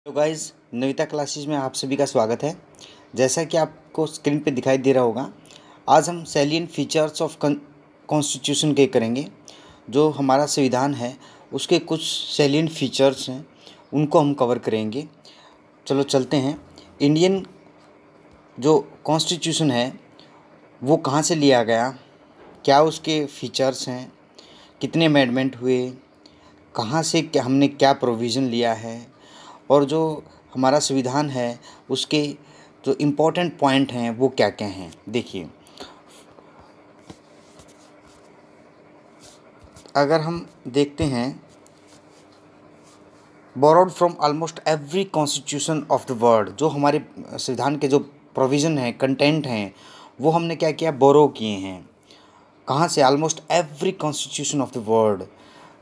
तो guys, Navita classes में आप सभी का स्वागत है। जैसा कि आपको स्क्रीन पे दिखाई दे रहा होगा, आज हम सैलिएंट फीचर्स ऑफ कॉन्स्टिट्यूशन के करेंगे। जो हमारा संविधान है उसके कुछ सैलिएंट फीचर्स हैं, उनको हम कवर करेंगे। चलो चलते हैं। इंडियन जो कॉन्स्टिट्यूशन है वो कहाँ से लिया गया, क्या उसके फीचर्स हैं, कितने अमेंडमेंट हुए, कहाँ से क्या हमने क्या प्रोविज़न लिया है, और जो हमारा संविधान है उसके जो इम्पोर्टेंट पॉइंट हैं वो क्या क्या हैं। देखिए, अगर हम देखते हैं, borrowed from almost every constitution of the world, जो हमारे संविधान के जो प्रोविज़न हैं, कंटेंट हैं, वो हमने क्या किया, बोरो किए हैं। कहाँ से? Almost every constitution of the world,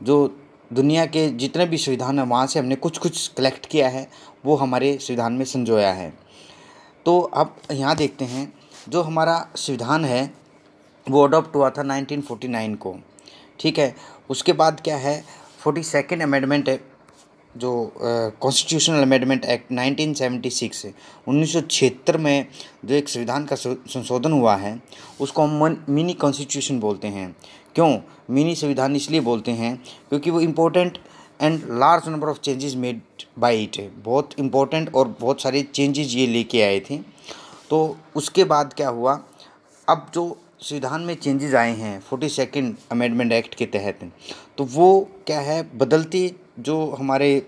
जो दुनिया के जितने भी संविधान हैं वहाँ से हमने कुछ कुछ कलेक्ट किया है, वो हमारे संविधान में संजोया है। तो अब यहाँ देखते हैं, जो हमारा संविधान है वो अडॉप्ट हुआ था 1949 को, ठीक है। उसके बाद क्या है, 42nd अमेंडमेंट है, जो कॉन्स्टिट्यूशनल अमेंडमेंट एक्ट 1976 है, 1976 में जो एक संविधान का संशोधन हुआ है उसको हम मिनी कॉन्स्टिट्यूशन बोलते हैं। क्यों मिनी संविधान? इसलिए बोलते हैं क्योंकि वो important and large number of changes made by it, बहुत इम्पोर्टेंट और बहुत सारे चेंजेस ये लेके आए थे। तो उसके बाद क्या हुआ, अब जो संविधान में चेंजेस आए हैं 42nd अमेंडमेंट एक्ट के तहत, तो वो क्या है, बदलती जो हमारे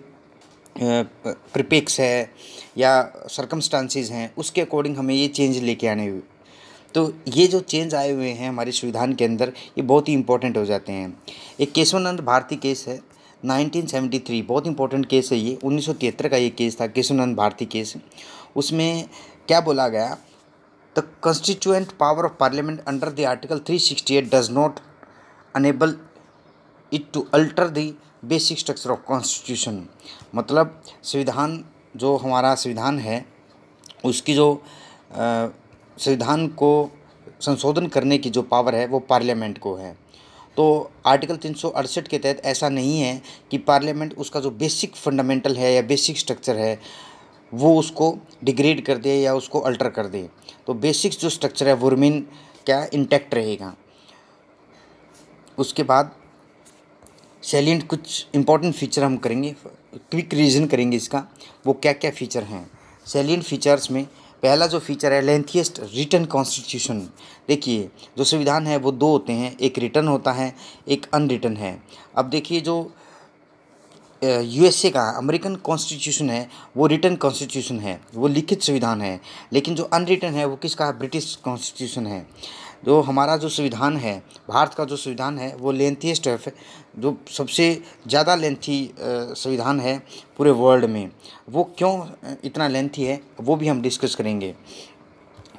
प्रीफिक्स है या सर्कमस्टांसेस हैं उसके अकॉर्डिंग हमें ये चेंज लेके आने हुए। तो ये जो चेंज आए हुए हैं हमारे संविधान के अंदर, ये बहुत ही इंपॉर्टेंट हो जाते हैं। एक केशवानंद भारती केस है 1973, बहुत इंपॉर्टेंट केस है ये। 1973 का ये केस था, केशवानंद भारती केस। उसमें क्या बोला गया, the constituent power of parliament under the article 368 does not enable it to alter the basic structure of constitution. मतलब संविधान, जो हमारा संविधान है उसकी जो संविधान को संशोधन करने की जो पावर है वो पार्लियामेंट को है। तो आर्टिकल 368 के तहत ऐसा नहीं है कि पार्लियामेंट उसका जो बेसिक फंडामेंटल है या बेसिक स्ट्रक्चर है वो उसको डिग्रेड कर दे या उसको अल्टर कर दे। तो बेसिक जो स्ट्रक्चर है वो रिमेन क्या, इंटैक्ट रहेगा। उसके बाद सैलिएंट कुछ इंपॉर्टेंट फीचर हम करेंगे, क्विक रिवीजन करेंगे इसका, वो क्या क्या फीचर हैं। सैलिएंट फीचर्स में पहला जो फीचर है, लेंथीएस्ट रिटन कॉन्स्टिट्यूशन। देखिए, जो संविधान है वो दो होते हैं, एक रिटन होता है, एक अनरिटन है। अब देखिए, जो यूएसए का अमेरिकन कॉन्स्टिट्यूशन है वो रिटन कॉन्स्टिट्यूशन है, वो लिखित संविधान है। लेकिन जो अनरिटन है वो किसका, ब्रिटिश कॉन्स्टिट्यूशन है। जो हमारा जो संविधान है, भारत का जो संविधान है वो लेंथीएस्ट है, जो सबसे ज़्यादा लेंथी संविधान है पूरे वर्ल्ड में। वो क्यों इतना लेंथी है वो भी हम डिस्कस करेंगे।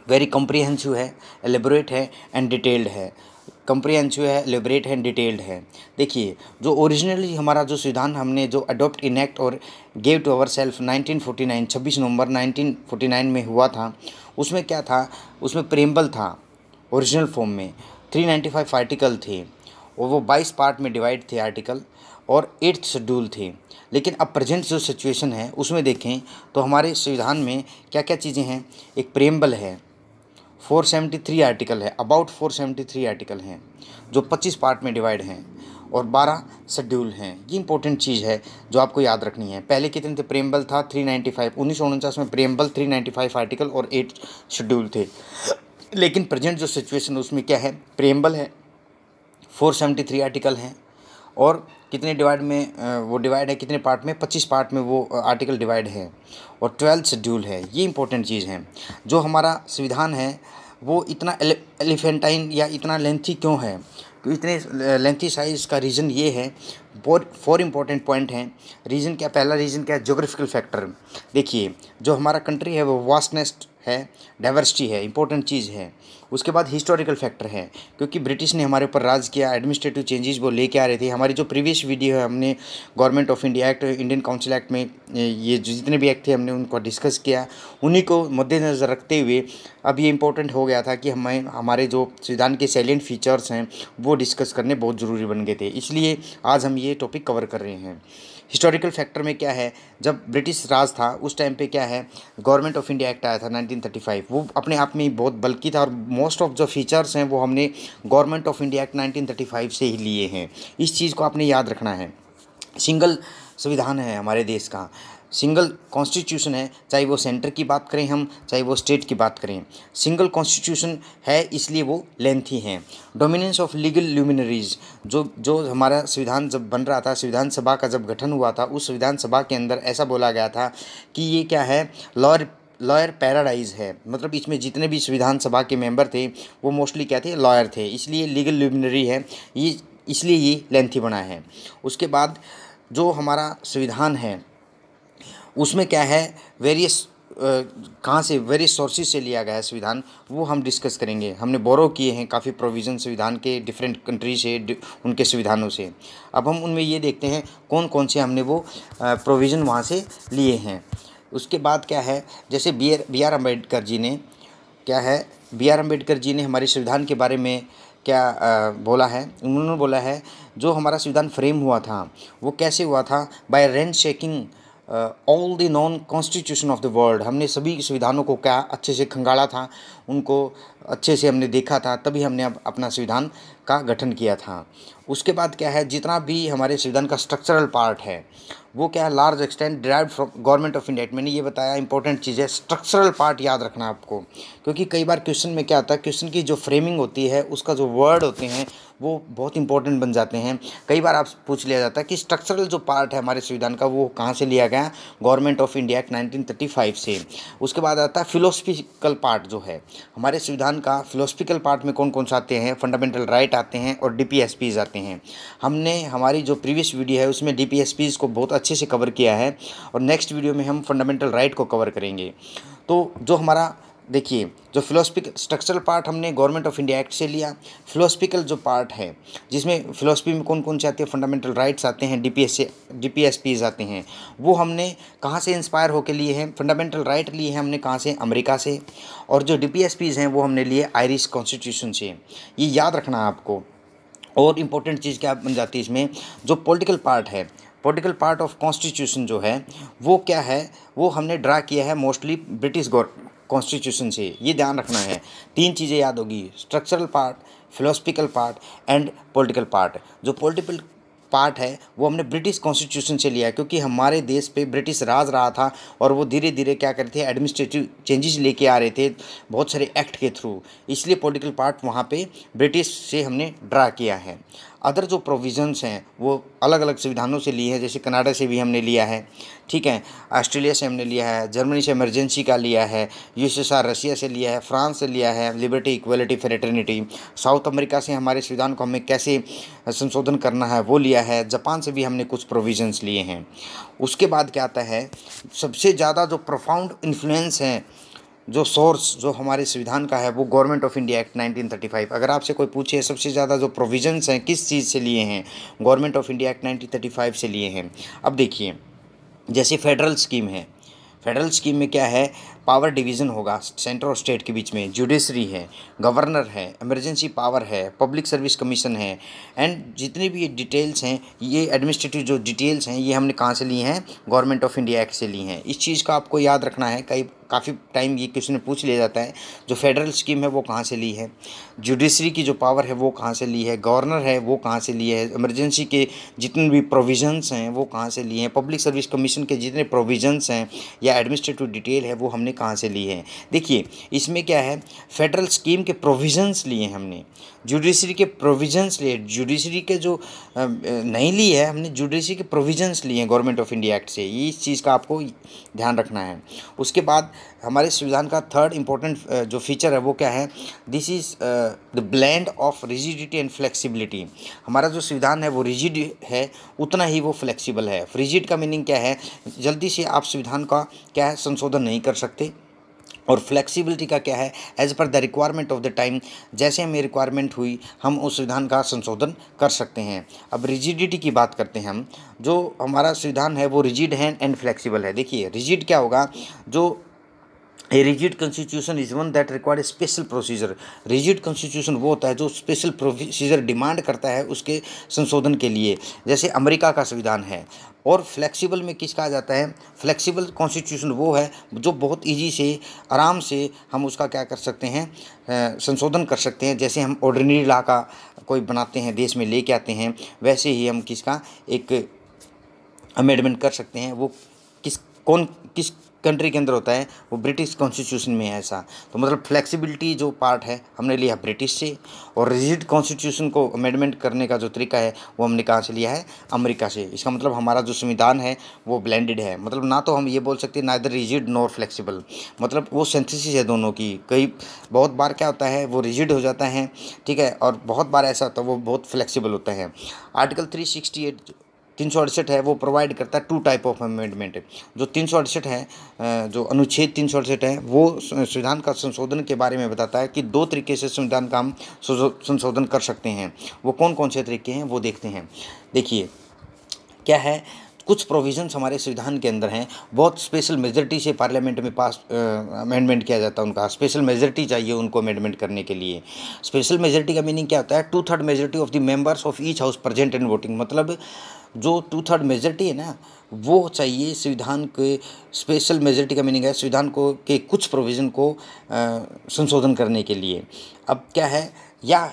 वेरी कॉम्प्रिहेंसिव है, एलेबोरेट है एंड डिटेल्ड है। कॉम्प्रिहेंसिव है, एलेबोरेट है, डिटेल्ड है। देखिए, जो ओरिजिनली हमारा जो संविधान हमने जो अडॉप्ट इनेक्ट और गेव टू अवर सेल्फ 1949, 26 नवंबर 1949 में हुआ था, उसमें क्या था, उसमें प्रेम्बल था ओरिजिनल फॉर्म में। 395 आर्टिकल थे और वो 22 पार्ट में डिवाइड थे आर्टिकल, और 8th शेड्यूल थे। लेकिन अब प्रेजेंट जो सिचुएशन है उसमें देखें तो हमारे संविधान में क्या क्या चीज़ें हैं। एक प्रेम्बल है, 473 आर्टिकल है, अबाउट 473 आर्टिकल हैं जो 25 पार्ट में डिवाइड हैं, और 12 शेड्यूल हैं। ये इंपॉर्टेंट चीज़ है जो आपको याद रखनी है। पहले कितने थे, प्रेम्बल था 395, 1949 में प्रेम्बल 395 आर्टिकल और 8 शेड्यूल थे। लेकिन प्रेजेंट जो सिचुएशन उसमें क्या है, प्रेम्बल है, 473 आर्टिकल हैं, और कितने डिवाइड में वो डिवाइड है, कितने पार्ट में, 25 पार्ट में वो आर्टिकल डिवाइड है, और 12 शेड्यूल है। ये इंपॉर्टेंट चीज़ है। जो हमारा संविधान है वो इतना एलिफेंटाइन या इतना लेंथी क्यों है, तो इतने लेंथी साइज़ का रीज़न ये है, 4 इंपॉर्टेंट पॉइंट हैं। रीज़न क्या, पहला रीज़न क्या है, ज्योग्राफिकल फैक्टर। देखिए, जो हमारा कंट्री है वो वास्टनेस है, डाइवर्सिटी है, इंपॉर्टेंट चीज़ है। उसके बाद हिस्टोरिकल फैक्टर है, क्योंकि ब्रिटिश ने हमारे ऊपर राज किया, एडमिनिस्ट्रेटिव चेंजेस वो लेके आ रहे थे। हमारी जो प्रीवियस वीडियो है, हमने government of India act, Indian council act में ये जितने भी एक्ट थे हमने उनको डिस्कस किया। उन्हीं को मद्देनज़र रखते हुए अब ये इंपॉर्टेंट हो गया था कि हमें हमारे जो संविधान के सैलिएंट फीचर्स हैं वो डिस्कस करने बहुत ज़रूरी बन गए थे। इसलिए आज हम ये टॉपिक कवर कर रहे हैं। हिस्टोरिकल फैक्टर में क्या है, जब ब्रिटिश राज था उस टाइम पे क्या है, गवर्नमेंट ऑफ इंडिया एक्ट आया था 1935, वो अपने आप में बहुत बल्कि था और मोस्ट ऑफ जो फीचर्स हैं वो हमने गवर्नमेंट ऑफ इंडिया एक्ट 1935 से ही लिए हैं। इस चीज़ को आपने याद रखना है। सिंगल संविधान है हमारे देश का, सिंगल कॉन्स्टिट्यूशन है, चाहे वो सेंटर की बात करें हम, चाहे वो स्टेट की बात करें, सिंगल कॉन्स्टिट्यूशन है, इसलिए वो लेंथी हैं। डोमिनेंस ऑफ लीगल ल्यूमिनरीज, जो हमारा संविधान जब बन रहा था, संविधान सभा का जब गठन हुआ था, उस संविधान सभा के अंदर ऐसा बोला गया था कि ये क्या है, लॉयर पैराडाइज है, मतलब इसमें जितने भी संविधान सभा के मेंबर थे वो मोस्टली क्या थे, लॉयर थे, इसलिए लीगल ल्यूमिनरी है ये, इसलिए ये लेंथी बना है। उसके बाद जो हमारा संविधान है उसमें क्या है, वेरियस कहाँ से, वेरियस सोर्सेज से लिया गया है संविधान, वो हम डिस्कस करेंगे। हमने बोरो किए हैं काफ़ी प्रोविज़न संविधान के डिफरेंट कंट्री से, उनके संविधानों से। अब हम उनमें ये देखते हैं कौन कौन से हमने वो प्रोविज़न वहाँ से लिए हैं। उसके बाद क्या है, जैसे बी आर अम्बेडकर जी ने क्या है, बी आर अम्बेडकर जी ने हमारे संविधान के बारे में क्या बोला है, उन्होंने बोला है जो हमारा संविधान फ्रेम हुआ था वो कैसे हुआ था, by ransacking all the known constitution of the world. हमने सभी संविधानों को क्या अच्छे से खंगाला था, उनको अच्छे से हमने देखा था, तभी हमने अब अपना संविधान का गठन किया था। उसके बाद क्या है, जितना भी हमारे संविधान का स्ट्रक्चरल पार्ट है वो क्या है, large extent derived from government of India. मैंने ये बताया, इंपॉर्टेंट चीज़ है, स्ट्रक्चरल पार्ट याद रखना आपको, क्योंकि कई बार क्वेश्चन में क्या आता है, क्वेश्चन की जो फ्रेमिंग होती है उसका जो वर्ड होते हैं वो बहुत इंपॉर्टेंट बन जाते हैं। कई बार आप पूछ लिया जाता है कि स्ट्रक्चरल जो पार्ट है हमारे संविधान का वो कहाँ से लिया गया, गवर्नमेंट ऑफ इंडिया एक्ट 1935 से। उसके बाद आता है फिलोसफिकल पार्ट, जो है हमारे संविधान का फिलोसफिकल पार्ट में कौन कौन से आते हैं, फंडामेंटल राइट आते हैं और डीपीएसपीज आते हैं। हमने हमारी जो प्रीवियस वीडियो है उसमें डीपीएसपीज को बहुत अच्छे से कवर किया है और नेक्स्ट वीडियो में हम फंडामेंटल राइट को कवर करेंगे। तो जो हमारा देखिए, जो फिलोसफिकल स्ट्रक्चरल पार्ट हमने गवर्नमेंट ऑफ इंडिया एक्ट से लिया, फिलोसफिकल जो पार्ट है जिसमें फिलोसफी में कौन कौन से आते हैं, फंडामेंटल राइट्स आते हैं, डीपीएसपीज आते हैं, वो हमने कहाँ से इंस्पायर होकर लिए हैं, फंडामेंटल राइट लिए हैं हमने कहाँ से, अमेरिका से, और जो डीपीएसपीज हैं वो हमने लिए आयरिश कॉन्स्टिट्यूशन से। ये याद रखना है आपको। और इम्पोर्टेंट चीज़ क्या बन जाती है इसमें, जो पॉलिटिकल पार्ट है, पॉलिटिकल पार्ट ऑफ कॉन्स्टिट्यूशन जो है वो क्या है, वो हमने ड्रा किया है मोस्टली ब्रिटिश कॉन्स्टिट्यूशन से। ये ध्यान रखना है, तीन चीज़ें याद होगी, structural part, philosophical part and political part. जो पॉलिटिकल पार्ट है वो हमने ब्रिटिश कॉन्स्टिट्यूशन से लिया है, क्योंकि हमारे देश पे ब्रिटिश राज रहा था और वो धीरे धीरे क्या करते थे, एडमिनिस्ट्रेटिव चेंजेस लेके आ रहे थे बहुत सारे एक्ट के थ्रू, इसलिए पॉलिटिकल पार्ट वहाँ पे ब्रिटिश से हमने ड्रा किया है। अदर जो प्रोविज़न्स हैं वो अलग अलग संविधानों से लिए हैं, जैसे कनाडा से भी हमने लिया है, ठीक है, ऑस्ट्रेलिया से हमने लिया है, जर्मनी से इमरजेंसी का लिया है, यूएसएसआर रशिया से लिया है, फ्रांस से लिया है, liberty equality fraternity, south America से हमारे संविधान को हमें कैसे संशोधन करना है वो लिया है, जापान से भी हमने कुछ प्रोविज़न्स लिए हैं। उसके बाद क्या आता है, सबसे ज़्यादा जो प्रोफाउंड इन्फ्लुएंस हैं, जो सोर्स जो हमारे संविधान का है वो गवर्नमेंट ऑफ इंडिया एक्ट 1935। अगर आपसे कोई पूछे सबसे ज़्यादा जो प्रोविज़न्स हैं किस चीज़ से लिए हैं, गवर्नमेंट ऑफ इंडिया एक्ट 1935 से लिए हैं। अब देखिए, जैसे फेडरल स्कीम है, फेडरल स्कीम में क्या है, पावर डिवीज़न होगा सेंटर और स्टेट के बीच में, जुडिशरी है, गवर्नर है, इमरजेंसी पावर है, पब्लिक सर्विस कमीशन है, एंड जितने भी ये डिटेल्स हैं, ये एडमिनिस्ट्रेटिव जो डिटेल्स हैं ये हमने कहाँ से लिए हैं, गवर्नमेंट ऑफ इंडिया एक्ट से लिए हैं। इस चीज़ का आपको याद रखना है, काफ़ी टाइम ये क्वेश्चन में पूछ लिया जाता है, जो फेडरल स्कीम है वो कहाँ से ली है, जुडिशरी की जो पावर है वो कहाँ से ली है, गवर्नर है वो कहाँ से लिए है, इमरजेंसी के जितने भी प्रोविज़न्स हैं वो कहाँ से लिए हैं, पब्लिक सर्विस कमीशन के जितने प्रोविज़न्स हैं या एडमिनिस्ट्रेटिव डिटेल है वो हमने कहाँ से लिए हैं। देखिए इसमें क्या है, फेडरल स्कीम के प्रोविज़न्स लिए हमने, जुडिशरी के प्रोविज़न्स लिए, जुडिशरी के जो नहीं लिए है हमने, जुडिशरी के प्रोविज़न्स लिए हैं गवर्नमेंट ऑफ इंडिया एक्ट से। ये इस चीज़ का आपको ध्यान रखना है। उसके बाद हमारे संविधान का थर्ड इम्पोर्टेंट जो फीचर है वो क्या है, this is the blend of rigidity and flexibility. हमारा जो संविधान है वो रिजिड है उतना ही वो फ्लेक्सिबल है। रिजिड का मीनिंग क्या है, जल्दी से आप संविधान का क्या है संशोधन नहीं कर सकते, और फ्लेक्सिबिलिटी का क्या है, as per the requirement of the time, जैसे हमें रिक्वायरमेंट हुई हम उस संविधान का संशोधन कर सकते हैं। अब रिजिडिटी की बात करते हैं हम, जो हमारा संविधान है वो रिजिड है एंड फ्लेक्सिबल है। देखिए रिजिड क्या होगा, जो a rigid constitution is one that required special procedure. Rigid constitution वो होता है जो स्पेशल प्रोसीजर डिमांड करता है उसके संशोधन के लिए, जैसे अमेरिका का संविधान है। और फ्लेक्सिबल में किस कहा जाता है? फ्लेक्सिबल कॉन्स्टिट्यूशन वो है जो बहुत इजी से, आराम से हम उसका क्या कर सकते हैं, संशोधन कर सकते हैं। जैसे हम ऑर्डिनरी लॉ का कोई बनाते हैं, देश में लेके आते हैं, वैसे ही हम किसका एक अमेंडमेंट कर सकते हैं। वो किस कंट्री के अंदर होता है? वो ब्रिटिश कॉन्स्टिट्यूशन में है ऐसा। तो मतलब फ्लेक्सिबिलिटी जो पार्ट है हमने लिया ब्रिटिश से, और रिजिड कॉन्स्टिट्यूशन को अमेंडमेंट करने का जो तरीका है वो हमने कहाँ से लिया है? अमेरिका से। इसका मतलब हमारा जो संविधान है वो ब्लेंडेड है। मतलब ना तो हम ये बोल सकते हैं नाइदर रिजिड नॉर फ्लेक्सिबल, मतलब वो सिंथेसिस है दोनों की। कई बहुत बार क्या होता है वो रिजिड हो जाता है, ठीक है, और बहुत बार ऐसा होता है वो बहुत फ्लेक्सिबल होता है। आर्टिकल 368 है वो प्रोवाइड करता है 2 टाइप ऑफ अमेंडमेंट। जो 368 है, जो अनुच्छेद 368 है, वो संविधान का संशोधन के बारे में बताता है कि 2 तरीके से संविधान का हम संशोधन कर सकते हैं। वो कौन कौन से तरीके हैं वो देखते हैं। देखिए क्या है, कुछ प्रोविजंस हमारे संविधान के अंदर हैं, बहुत स्पेशल मेजॉरिटी से पार्लियामेंट में पास अमेंडमेंट किया जाता है। उनका स्पेशल मेजॉरिटी चाहिए उनको अमेंडमेंट करने के लिए। स्पेशल मेजॉरिटी का मीनिंग क्या होता है? 2/3 majority of the members of each house present and voting. मतलब जो 2/3 मेजॉरिटी है ना, वो चाहिए संविधान के। स्पेशल मेजॉरिटी का मीनिंग है संविधान को के कुछ प्रोविज़न को संशोधन करने के लिए। अब क्या है, या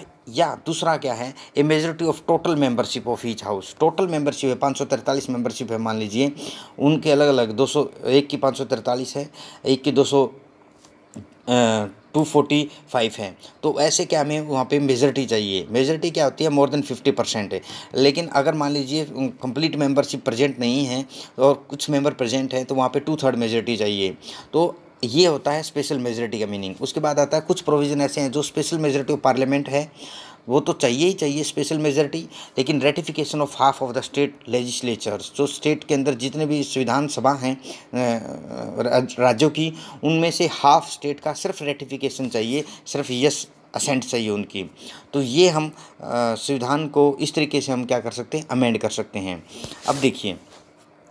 दूसरा क्या है, a majority of total membership of each house. Total membership है 543 मेंबरशिप है मान लीजिए, उनके अलग अलग 200, एक की 543 है, एक की 245 है। तो ऐसे क्या हमें वहाँ पे मेजॉरिटी चाहिए। मेजॉरिटी क्या होती है? मोर देन 50% है। लेकिन अगर मान लीजिए कंप्लीट मेंबरशिप प्रेजेंट नहीं है और कुछ मेंबर प्रेजेंट है तो वहाँ पे 2/3 मेजॉरिटी चाहिए। तो ये होता है स्पेशल मेजॉरिटी का मीनिंग। उसके बाद आता है कुछ प्रोविज़न ऐसे हैं जो स्पेशल मेजॉरिटी ऑफ पार्लियामेंट है, वो तो चाहिए ही चाहिए स्पेशल मेजॉरिटी, लेकिन ratification of half of the state legislatures. जो स्टेट के अंदर जितने भी संविधान सभा हैं राज्यों की, उनमें से हाफ स्टेट का सिर्फ रेटिफिकेशन चाहिए, सिर्फ यस असेंट चाहिए उनकी। तो ये हम संविधान को इस तरीके से हम क्या कर सकते हैं? अमेंड कर सकते हैं। अब देखिए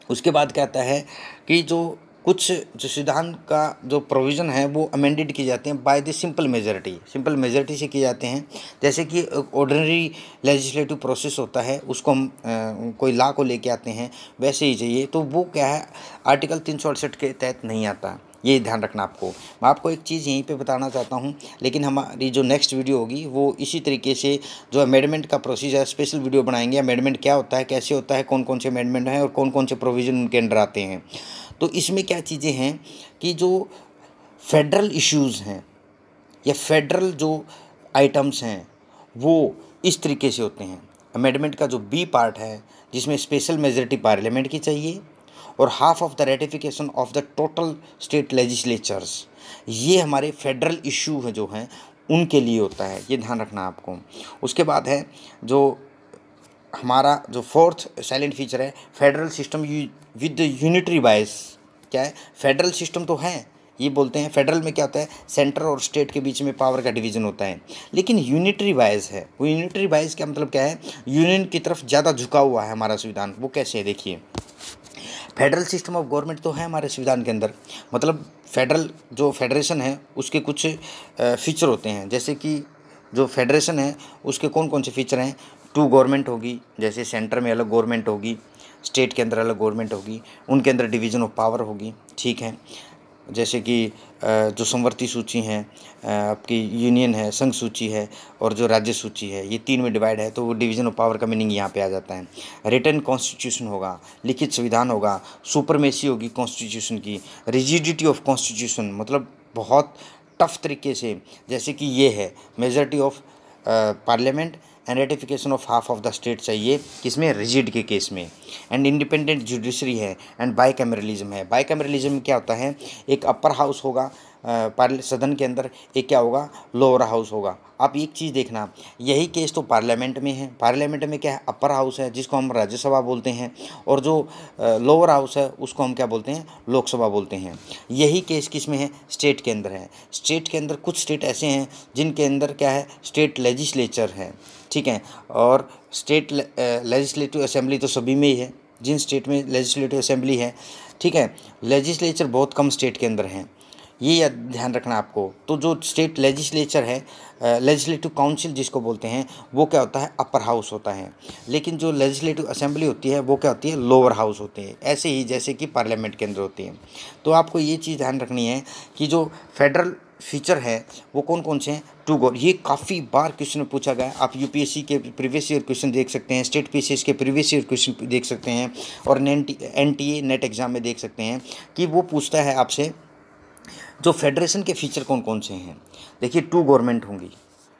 उसके बाद क्या आता है कि जो कुछ जो संविधान का जो प्रोविज़न है वो अमेंडेड किए जाते हैं बाय द सिंपल मेजॉरिटी से किए जाते हैं। जैसे कि ऑर्डिनरी लेजिस्लेटिव प्रोसेस होता है, उसको हम कोई लॉ को लेके आते हैं, वैसे ही चाहिए। तो वो क्या है, आर्टिकल 368 के तहत नहीं आता। ये ध्यान रखना आपको। मैं आपको एक चीज़ यहीं पे बताना चाहता हूँ, लेकिन हमारी जो नेक्स्ट वीडियो होगी वो इसी तरीके से जो अमेंडमेंट का प्रोसीजर स्पेशल वीडियो बनाएंगे। अमेंडमेंट क्या होता है, कैसे होता है, कौन कौन से अमेंडमेंट हैं और कौन कौन से प्रोविज़न उनके अंडर आते हैं। तो इसमें क्या चीज़ें हैं कि जो फेडरल इश्यूज़ हैं या फेडरल जो आइटम्स हैं वो इस तरीके से होते हैं। अमेंडमेंट का जो बी पार्ट है जिसमें स्पेशल मेजॉरिटी पार्लियामेंट की चाहिए और half of the ratification of the total state legislatures, ये हमारे फेडरल इशू है जो हैं उनके लिए होता है। ये ध्यान रखना आपको। उसके बाद है जो हमारा जो फोर्थ साइलेंट फीचर है, फेडरल सिस्टम विद यूनिटरी बायस। क्या है? फेडरल सिस्टम तो है, ये बोलते हैं फेडरल में क्या होता है, सेंटर और स्टेट के बीच में पावर का डिवीजन होता है, लेकिन यूनिटरी बायस है। वो यूनिटरी बायस का मतलब क्या है? यूनियन की तरफ ज़्यादा झुका हुआ है हमारा संविधान। वो कैसे है देखिए, फेडरल सिस्टम ऑफ गवर्नमेंट तो है हमारे संविधान के अंदर, मतलब फेडरल जो फेडरेशन है उसके कुछ फीचर होते हैं। जैसे कि जो फेडरेशन है उसके कौन कौन से फीचर हैं? 2 गवर्नमेंट होगी, जैसे सेंटर में अलग गवर्नमेंट होगी, स्टेट के अंदर अलग गवर्नमेंट होगी, उनके अंदर डिवीज़न ऑफ पावर होगी, ठीक है। जैसे कि जो संवर्ती सूची हैं, आपकी यूनियन है, संघ सूची है और जो राज्य सूची है, ये 3 में डिवाइड है। तो वो डिवीज़न ऑफ पावर का मीनिंग यहाँ पे आ जाता है। रिटन कॉन्स्टिट्यूशन होगा, लिखित संविधान होगा, सुपरमेसी होगी कॉन्स्टिट्यूशन की, रिजिडिटी ऑफ कॉन्स्टिट्यूशन, मतलब बहुत टफ तरीके से, जैसे कि ये है majority of parliament and ratification of half of the state चाहिए, किसमें? रिजिड के केस में। एंड इंडिपेंडेंट जुडिशरी है एंड बाइकैमरलिज्म है। बाइकैमरलिज्म में क्या होता है, एक अपर हाउस होगा सदन के अंदर, एक क्या होगा, लोअर हाउस होगा। आप एक चीज़ देखना, यही केस तो पार्लियामेंट में है। पार्लियामेंट में क्या है, अपर हाउस है जिसको हम राज्यसभा बोलते हैं, और जो लोअर हाउस है उसको हम क्या बोलते हैं, लोकसभा बोलते हैं। यही केस किस में है, स्टेट के अंदर है। स्टेट के अंदर कुछ स्टेट ऐसे हैं जिनके अंदर क्या है, स्टेट लेजिस्लेचर है, ठीक है। और स्टेट लेजिस्लेटिव असेंबली तो सभी में ही है, जिन स्टेट में लेजिस्लेटिव असेंबली है, ठीक है। लेजिस्लेचर बहुत कम स्टेट के अंदर हैं। ये याद ध्यान रखना आपको। तो जो स्टेट लेजिस्लेचर है, लेजिस्लेटिव काउंसिल जिसको बोलते हैं, वो क्या होता है, अपर हाउस होता है। लेकिन जो लेजिस्लेटिव असेंबली होती है वो क्या होती है, लोअर हाउस होते हैं, ऐसे ही जैसे कि पार्लियामेंट के अंदर होती है। तो आपको ये चीज़ ध्यान रखनी है कि जो फेडरल फीचर है वो कौन कौन से हैं। टू गो, ये काफ़ी बार क्वेश्चन में पूछा गया है। आप यूपीएससी के प्रीवियस ईयर क्वेश्चन देख सकते हैं, स्टेट पीसीएस के प्रीवियस ईयर क्वेश्चन देख सकते हैं, और एनटीए नेट एग्जाम में देख सकते हैं कि वो पूछता है आपसे जो फेडरेशन के फीचर कौन कौन से हैं। देखिए, टू गवर्नमेंट होंगी,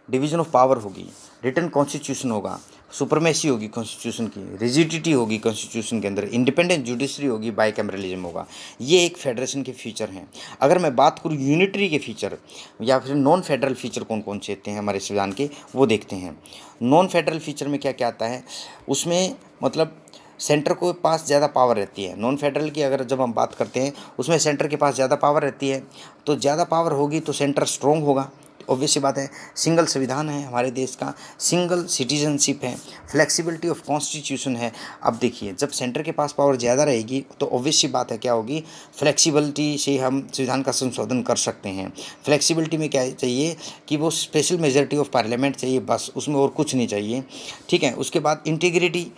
डिवीजन ऑफ पावर होगी, रिटन कॉन्स्टिट्यूशन होगा, सुपरमेसी होगी कॉन्स्टिट्यूशन की, रिजिडिटी होगी कॉन्स्टिट्यूशन के अंदर, इंडिपेंडेंट जुडिशरी होगी, बाइकैमरलिज्म होगा। ये एक फेडरेशन के फीचर हैं। अगर मैं बात करूँ यूनिटरी के फीचर या फिर नॉन फेडरल फीचर कौन कौन से होते हैं हमारे संविधान के, वो देखते हैं। नॉन फेडरल फीचर में क्या क्या आता है, उसमें मतलब सेंटर को पास ज़्यादा पावर रहती है। नॉन फेडरल की अगर जब हम बात करते हैं, उसमें सेंटर के पास ज़्यादा पावर रहती है। तो ज़्यादा पावर होगी तो सेंटर स्ट्रॉन्ग होगा, ऑब्वियस सी बात है। सिंगल संविधान है हमारे देश का, सिंगल सिटीजनशिप है, फ्लेक्सिबिलिटी ऑफ कॉन्स्टिट्यूशन है। अब देखिए, जब सेंटर के पास पावर ज़्यादा रहेगी तो ऑब्वियस सी बात है क्या होगी, फ्लेक्सिबिलिटी से हम संविधान का संशोधन कर सकते हैं। फ्लेक्सिबिलिटी में क्या चाहिए कि वो स्पेशल मेजॉरिटी ऑफ पार्लियामेंट चाहिए, बस, उसमें और कुछ नहीं चाहिए। ठीक है। उसके बाद इंटीग्रेटेड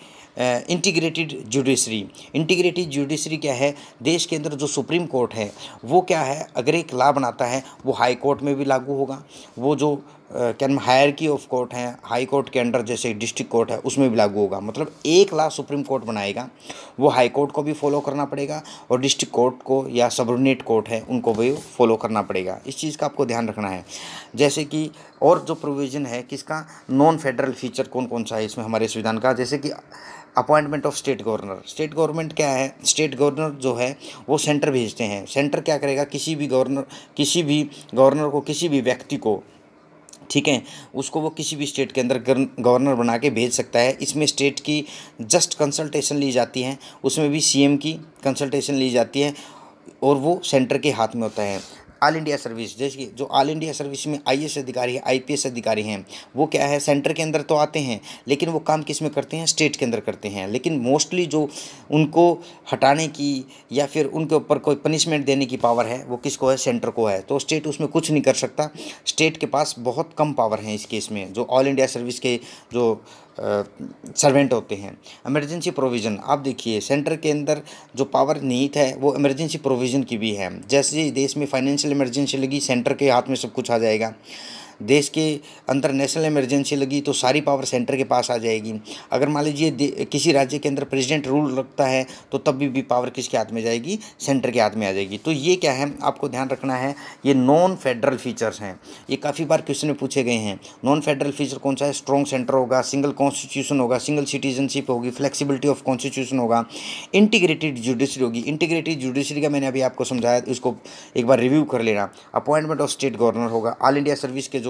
जुडिशरी। इंटीग्रेटेड जुडिशरी क्या है, देश के अंदर जो सुप्रीम कोर्ट है वो क्या है, अगर एक लॉ बनाता है वो हाई कोर्ट में भी लागू होगा। वो जो क्या नाम, हायरकी ऑफ कोर्ट है, हाई कोर्ट के अंडर जैसे डिस्ट्रिक्ट कोर्ट है उसमें भी लागू होगा। मतलब एक लॉ सुप्रीम कोर्ट बनाएगा, वो हाई कोर्ट को भी फॉलो करना पड़ेगा, और डिस्ट्रिक्ट कोर्ट को या सबऑर्डिनेट कोर्ट है उनको भी फॉलो करना पड़ेगा। इस चीज़ का आपको ध्यान रखना है। जैसे कि और जो प्रोविज़न है किसका, नॉन फेडरल फीचर कौन कौन सा है इसमें हमारे संविधान का, जैसे कि appointment of state governor. State government क्या है, स्टेट गवर्नर जो है वो सेंटर भेजते हैं। सेंटर क्या करेगा, किसी भी गवर्नर को, किसी भी व्यक्ति को, ठीक है, उसको वो किसी भी स्टेट के अंदर गवर्नर बना के भेज सकता है। इसमें स्टेट की जस्ट कंसल्टेशन ली जाती है, उसमें भी सीएम की कंसल्टेशन ली जाती है, और वो सेंटर के हाथ में होता है। ऑल इंडिया सर्विस, जैसे जो ऑल इंडिया सर्विस में आईएएस अधिकारी है, आईपीएस अधिकारी हैं, वो क्या है, सेंटर के अंदर तो आते हैं लेकिन वो काम किस में करते हैं, स्टेट के अंदर करते हैं। लेकिन मोस्टली जो उनको हटाने की या फिर उनके ऊपर कोई पनिशमेंट देने की पावर है वो किसको है, सेंटर को है। तो स्टेट उसमें कुछ नहीं कर सकता, स्टेट के पास बहुत कम पावर है इस केस में, जो ऑल इंडिया सर्विस के जो सर्वेंट होते हैं। इमरजेंसी प्रोविज़न, आप देखिए सेंटर के अंदर जो पावर निहित है वो इमरजेंसी प्रोविज़न की भी है। जैसे देश में फाइनेंशियल इमरजेंसी लगी, सेंटर के हाथ में सब कुछ आ जाएगा। देश के अंदर नेशनल इमरजेंसी लगी तो सारी पावर सेंटर के पास आ जाएगी। अगर मान लीजिए किसी राज्य के अंदर प्रेसिडेंट रूल रखता है तो तब भी पावर किसके हाथ में जाएगी, सेंटर के हाथ में आ जाएगी। तो ये क्या है, आपको ध्यान रखना है, ये नॉन फेडरल फीचर्स हैं। ये काफ़ी बार क्वेश्चन में पूछे गए हैं। नॉन फेडरल फीचर कौन सा है, स्ट्रॉन्ग सेंटर होगा, सिंगल कॉन्स्टिट्यूशन होगा, सिंगल सिटीजनशिप होगी, फ्लेक्सिबिलिटी ऑफ कॉन्स्टिट्यूशन होगा, इंटीग्रेटेड जुडिशरी होगी। इंटीग्रेटेड जुडिशरी का मैंने अभी आपको समझाया, इसको एक बार रिव्यू कर लेना। अपॉइंटमेंट ऑफ स्टेट गवर्नर होगा। ऑल इंडिया सर्विस के जो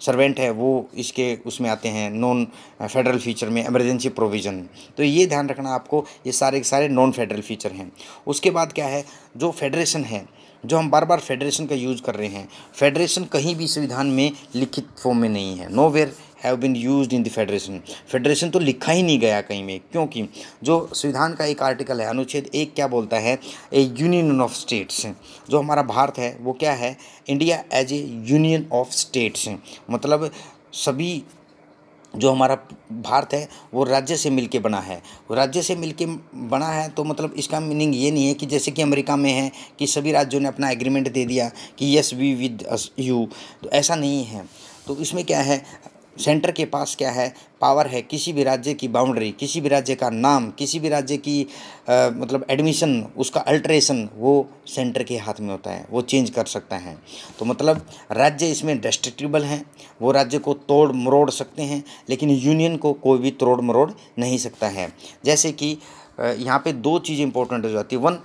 सर्वेंट है वो इसके उसमें आते हैं नॉन फेडरल फीचर में, इमरजेंसी प्रोविज़न। तो ये ध्यान रखना आपको, ये सारे के सारे नॉन फेडरल फीचर हैं। उसके बाद क्या है, जो फेडरेशन है, जो हम बार बार फेडरेशन का यूज़ कर रहे हैं, फेडरेशन कहीं भी संविधान में लिखित फॉर्म में नहीं है। Nowhere have been used in the federation. Federation तो लिखा ही नहीं गया कहीं में, क्योंकि जो संविधान का एक आर्टिकल है, अनुच्छेद 1 क्या बोलता है, ए यूनियन ऑफ स्टेट्स। जो हमारा भारत है वो क्या है, India as a union of states. मतलब सभी जो हमारा भारत है वो राज्य से मिलके बना है। राज्य से मिलके बना है तो मतलब इसका मीनिंग ये नहीं है कि जैसे कि अमेरिका में है कि सभी राज्यों ने अपना एग्रीमेंट दे दिया कि यस वी विद यू, तो ऐसा नहीं है। तो इसमें क्या है, सेंटर के पास क्या है, पावर है किसी भी राज्य की बाउंड्री, किसी भी राज्य का नाम, किसी भी राज्य की मतलब एडमिशन, उसका अल्ट्रेशन वो सेंटर के हाथ में होता है, वो चेंज कर सकता है। तो मतलब राज्य इसमें डिस्ट्रिक्टिबल हैं, वो राज्य को तोड़ मरोड़ सकते हैं, लेकिन यूनियन को कोई भी तोड़ मरोड़ नहीं सकता है। जैसे कि यहाँ पे दो चीज़ इंपॉर्टेंट हो जाती है। One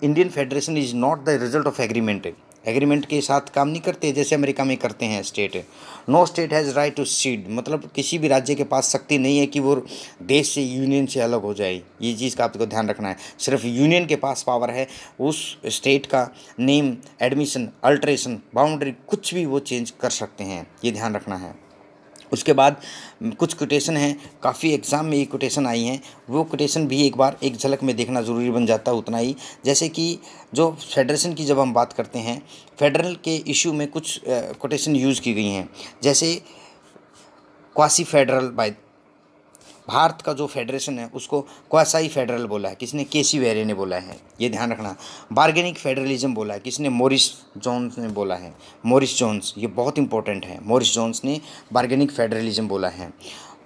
Indian federation is not the result of agreement के साथ काम नहीं करते जैसे अमेरिका में करते हैं state. No state has right to secede, मतलब किसी भी राज्य के पास शक्ति नहीं है कि वो देश से, यूनियन से अलग हो जाए। ये चीज़ का आपको ध्यान रखना है। सिर्फ यूनियन के पास पावर है उस स्टेट का नेम, एडमिशन, अल्ट्रेशन, बाउंड्री, कुछ भी वो चेंज कर सकते हैं, ये ध्यान रखना है। उसके बाद कुछ कोटेशन हैं, काफ़ी एग्ज़ाम में ये कोटेशन आई हैं, वो कोटेशन भी एक बार एक झलक में देखना ज़रूरी बन जाता है उतना ही। जैसे कि जो फेडरेशन की जब हम बात करते हैं, फेडरल के इशू में कुछ कोटेशन यूज़ की गई हैं, जैसे क्वासी फेडरल बाय, भारत का जो फेडरेशन है उसको क्वासाई फेडरल बोला है, किसने? केसी वेरे ने बोला है, ये ध्यान रखना। बार्गेनिक फेडरलिज्म बोला है, किसने? मोरिस जोन्स ने बोला है, मोरिस जोन्स, ये बहुत इंपॉर्टेंट है, मोरिस जोन्स ने बार्गेनिक फेडरलिज्म बोला है।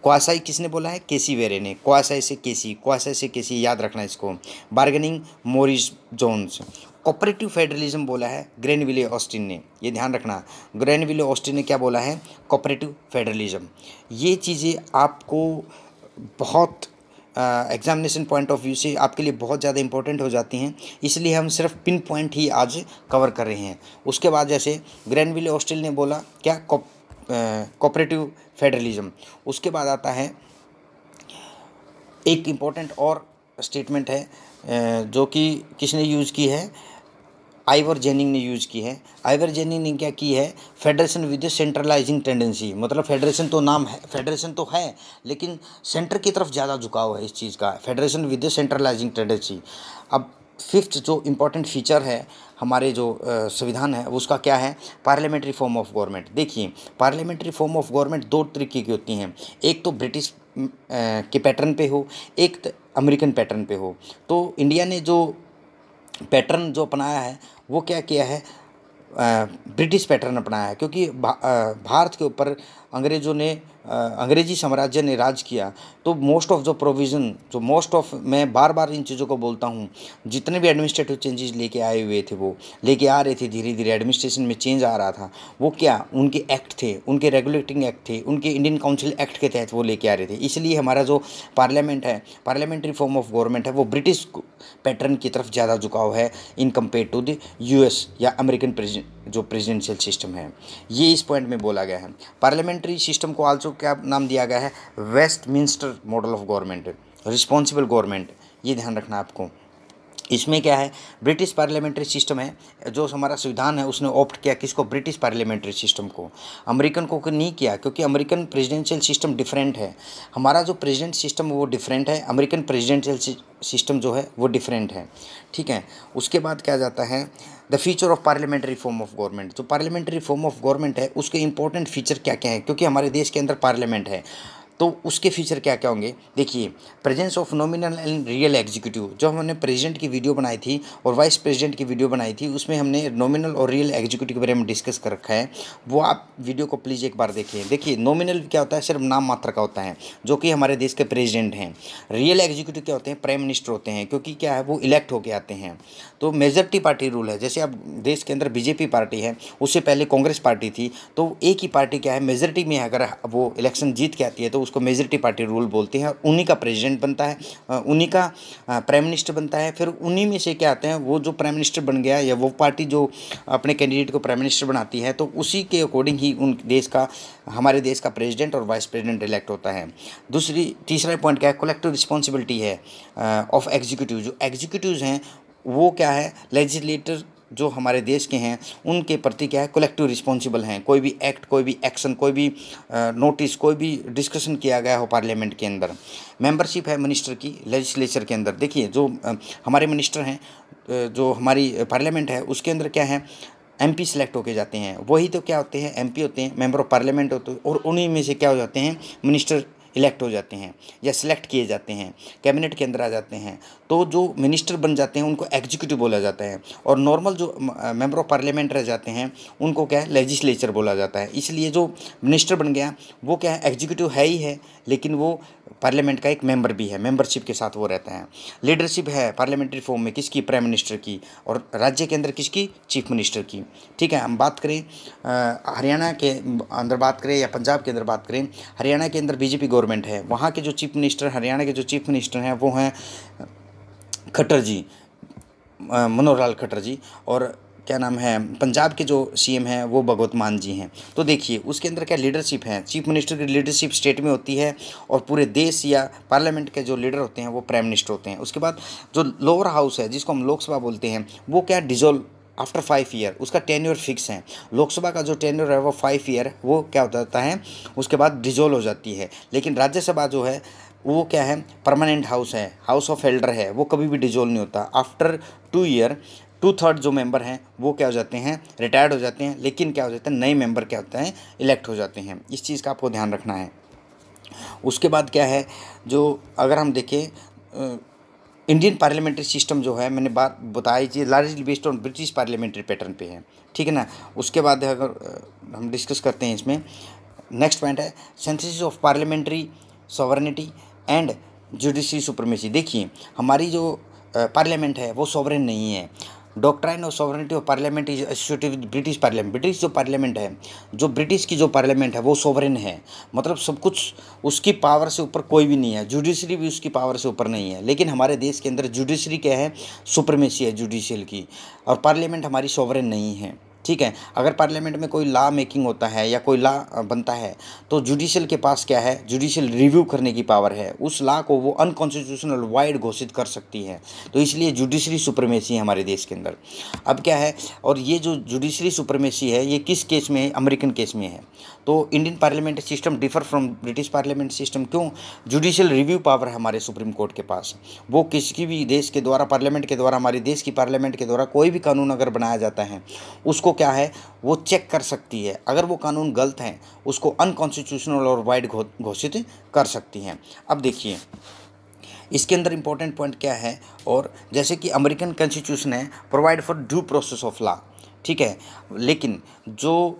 क्वासाई किसने बोला है? केसी वेरे ने। क्वासाई से केसी, क्वासाई से केसी, याद रखना इसको। Bargaining Morris Jones. Cooperative federalism बोला है ग्रेनविले ऑस्टिन ने, ये ध्यान रखना। ग्रेनविले ऑस्टिन ने क्या बोला है? Cooperative federalism. ये चीज़ें आपको बहुत एग्जामिनेशन पॉइंट ऑफ व्यू से आपके लिए बहुत ज़्यादा इंपॉर्टेंट हो जाती हैं, इसलिए हम सिर्फ पिन पॉइंट ही आज कवर कर रहे हैं। उसके बाद जैसे ग्रेनविले ऑस्टिन ने बोला क्या? Cooperative federalism. उसके बाद आता है एक इम्पॉर्टेंट और स्टेटमेंट है जो कि किसने यूज़ की है? आइवर जेनिंग ने यूज़ की है। आइवर जेनिंग ने क्या की है? फेडरेशन विद सेंट्रलाइजिंग टेंडेंसी, मतलब फेडरेशन तो नाम है, फेडरेशन तो है लेकिन सेंटर की तरफ ज़्यादा झुकाव है इस चीज़ का, फेडरेशन विद सेंट्रलाइजिंग टेंडेंसी। अब फिफ्थ जो इम्पोर्टेंट फीचर है हमारे जो संविधान है उसका क्या है? Parliamentary form of government. देखिए, पार्लियामेंट्री फॉर्म ऑफ गवर्नमेंट दो तरीके की होती हैं, एक तो ब्रिटिश के पैटर्न पे हो, एक अमेरिकन पैटर्न पे हो। तो इंडिया ने जो पैटर्न जो अपनाया है वो क्या किया है? ब्रिटिश पैटर्न अपनाया है, क्योंकि भारत के ऊपर अंग्रेज़ों ने अंग्रेजी साम्राज्य ने राज किया, तो मोस्ट ऑफ जो प्रोविज़न जो मोस्ट ऑफ, मैं बार बार इन चीज़ों को बोलता हूँ, जितने भी एडमिनिस्ट्रेटिव चेंजेस लेके आए हुए थे वो लेके आ रहे थे, धीरे धीरे एडमिनिस्ट्रेशन में चेंज आ रहा था, वो क्या उनके एक्ट थे, उनके रेगुलेटिंग एक्ट थे, उनके इंडियन काउंसिल एक्ट के तहत वो लेके आ रहे थे। इसलिए हमारा जो पार्लियामेंट है, पार्लियामेंट्री फॉर्म ऑफ गवर्नमेंट है, वो ब्रिटिश पैटर्न की तरफ ज़्यादा झुकाव है in compare to the US या अमेरिकन जो प्रेसिडेंशियल सिस्टम है, ये इस पॉइंट में बोला गया है। पार्लियामेंट्री सिस्टम को आल्सो क्या नाम दिया गया है? Westminster model of government, responsible government, ये ध्यान रखना आपको। इसमें क्या है? ब्रिटिश पार्लियामेंट्री सिस्टम है, जो हमारा संविधान है उसने ऑप्ट किया किसको? ब्रिटिश पार्लियामेंट्री सिस्टम को। अमेरिकन को नहीं किया, क्योंकि अमेरिकन प्रेसिडेंशियल सिस्टम डिफरेंट है, हमारा जो प्रेसिडेंट सिस्टम वो डिफरेंट है, अमेरिकन प्रेसिडेंशियल सिस्टम जो है वो डिफरेंट है, ठीक है। उसके बाद क्या जाता है? The feature of parliamentary form of government. जो पार्लियामेंट्री फॉर्म ऑफ गवर्नमेंट है उसके इंपॉर्टेंट फीचर क्या क्या है, क्योंकि हमारे देश के अंदर पार्लियामेंट है तो उसके फीचर क्या क्या होंगे? देखिए, presence of nominal and real executive. जो हमने प्रेसिडेंट की वीडियो बनाई थी और वाइस प्रेसिडेंट की वीडियो बनाई थी, उसमें हमने नॉमिनल और रियल एग्जीक्यूटिव के बारे में डिस्कस कर रखा है, वो आप वीडियो को प्लीज़ एक बार देखिए। देखिए, नॉमिनल क्या होता है? सिर्फ नाम मात्र का होता है, जो कि हमारे देश के प्रेसिडेंट हैं। रियल एग्जीक्यूटिव क्या होते हैं? प्राइम मिनिस्टर होते हैं, क्योंकि क्या है, वो इलेक्ट होके आते हैं। तो मेजॉरिटी पार्टी रूल है, जैसे अब देश के अंदर बीजेपी पार्टी है, उससे पहले कांग्रेस पार्टी थी, तो एक ही पार्टी क्या है, मेजॉरिटी में अगर वो इलेक्शन जीत के आती है तो उसको मेजॉरिटी पार्टी रूल बोलते हैं, और उन्हीं का प्रेसिडेंट बनता है, उन्हीं का प्राइम मिनिस्टर बनता है। फिर उन्हीं में से क्या आते हैं, वो जो प्राइम मिनिस्टर बन गया या वो पार्टी जो अपने कैंडिडेट को प्राइम मिनिस्टर बनाती है, तो उसी के अकॉर्डिंग ही उन देश का, हमारे देश का प्रेसिडेंट और वाइस प्रेसिडेंट इलेक्ट होता है। तीसरा पॉइंट क्या है? कलेक्टिव रिस्पॉन्सिबिलिटी है ऑफ एग्जीक्यूटिव। जो एग्जीक्यूटिव्स हैं वो क्या है? लेजिस्लेटर जो हमारे देश के हैं उनके प्रति क्या है? कलेक्टिव रिस्पॉन्सिबल हैं। कोई भी एक्ट, कोई भी एक्शन, कोई भी नोटिस, कोई भी डिस्कशन किया गया हो पार्लियामेंट के अंदर। मेंबरशिप है मिनिस्टर की लेजिस्लेचर के अंदर। देखिए, जो हमारे मिनिस्टर हैं, जो हमारी पार्लियामेंट है उसके अंदर क्या है? एमपी सिलेक्ट होके जाते हैं, वही तो क्या होते हैं? एमपी होते हैं, मेंबर ऑफ पार्लियामेंट होते हैं, और उन्हीं में से क्या हो जाते हैं? मिनिस्टर इलेक्ट हो जाते हैं या सिलेक्ट किए जाते हैं, कैबिनेट के अंदर आ जाते हैं। तो जो मिनिस्टर बन जाते हैं उनको एग्जीक्यूटिव बोला जाता है, और नॉर्मल जो मेंबर ऑफ पार्लियामेंट रह जाते हैं उनको क्या है? लेजिस्लेचर बोला जाता है। इसलिए जो मिनिस्टर बन गया वो क्या है? एग्जीक्यूटिव है ही है, लेकिन वो पार्लियामेंट का एक मेंबर भी है, मेंबरशिप के साथ वो रहता है। लीडरशिप है पार्लियामेंट्री फॉर्म में किसकी? प्राइम मिनिस्टर की, और राज्य के अंदर किसकी? चीफ मिनिस्टर की। ठीक है, हम बात करें हरियाणा के अंदर बात करें या पंजाब के अंदर बात करें, हरियाणा के अंदर बीजेपी गवर्नमेंट है, वहाँ के जो चीफ मिनिस्टर, हरियाणा के जो चीफ मिनिस्टर हैं वो हैं खट्टर जी, मनोहर लाल खट्टर जी, और क्या नाम है, पंजाब के जो सीएम हैं वो भगवत मान जी हैं। तो देखिए, उसके अंदर क्या लीडरशिप है? चीफ मिनिस्टर की लीडरशिप स्टेट में होती है, और पूरे देश या पार्लियामेंट के जो लीडर होते हैं वो प्राइम मिनिस्टर होते हैं। उसके बाद जो लोअर हाउस है, जिसको हम लोकसभा बोलते हैं, वो क्या डिजोल्व आफ्टर 5 ईयर उसका टेन्योर फिक्स है। लोकसभा का जो टेन्योर है वो 5 ईयर, वो क्या हो जाता है उसके बाद डिजोल्व हो जाती है। लेकिन राज्यसभा जो है वो क्या है, परमानेंट हाउस है, हाउस ऑफ एल्डर है, वो कभी भी डिजोल्व नहीं होता। आफ्टर 2 ईयर 2/3 जो मेंबर हैं वो क्या हो जाते हैं, रिटायर्ड हो जाते हैं। लेकिन क्या हो जाता है, नए मेंबर क्या होते हैं, इलेक्ट हो जाते हैं। इस चीज़ का आपको ध्यान रखना है। उसके बाद क्या है, जो अगर हम देखें इंडियन पार्लियामेंट्री सिस्टम जो है, मैंने बात बताई थी, largely based on British parliamentary pattern पे है, ठीक है ना। उसके बाद अगर हम डिस्कस करते हैं इसमें, नेक्स्ट पॉइंट है synthesis of parliamentary sovereignty and judiciary supremacy. देखिए हमारी जो पार्लियामेंट है वो सॉवरेन नहीं है। Doctrine of sovereignty of parliament is associated with British parliament. British जो पार्लियामेंट है, जो ब्रिटिश की जो पार्लियामेंट है वो सॉवरेन है, मतलब सब कुछ उसकी पावर से ऊपर कोई भी नहीं है, जुडिशरी भी उसकी पावर से ऊपर नहीं है। लेकिन हमारे देश के अंदर जुडिशरी क्या है, सुप्रीमेसी है जुडिशियल की, और पार्लियामेंट हमारी सॉवरेन नहीं है, ठीक है। अगर पार्लियामेंट में कोई लॉ मेकिंग होता है या कोई लॉ बनता है तो जुडिशियल के पास क्या है, जुडिशियल रिव्यू करने की पावर है, उस लॉ को वो अनकॉन्स्टिट्यूशनल वाइड घोषित कर सकती है। तो इसलिए जुडिशरी सुप्रीमेसी है हमारे देश के अंदर। अब क्या है, और ये जो जुडिशरी सुप्रीमेसी है ये किस केस में है, अमेरिकन केस में है। तो Indian parliamentary system differ from British parliament system क्यों, जुडिशियल रिव्यू पावर है हमारे सुप्रीम कोर्ट के पास। वो किसी भी देश के द्वारा, पार्लियामेंट के द्वारा, हमारे देश की पार्लियामेंट के द्वारा कोई भी कानून अगर बनाया जाता है उसको क्या है, वो चेक कर सकती है। अगर वो कानून गलत हैं उसको अनकॉन्स्टिट्यूशनल और वाइड घोषित कर सकती हैं। अब देखिए इसके अंदर इंपॉर्टेंट पॉइंट क्या है, और जैसे कि अमेरिकन कॉन्स्टिट्यूशन है provide for due process of law, ठीक है। लेकिन जो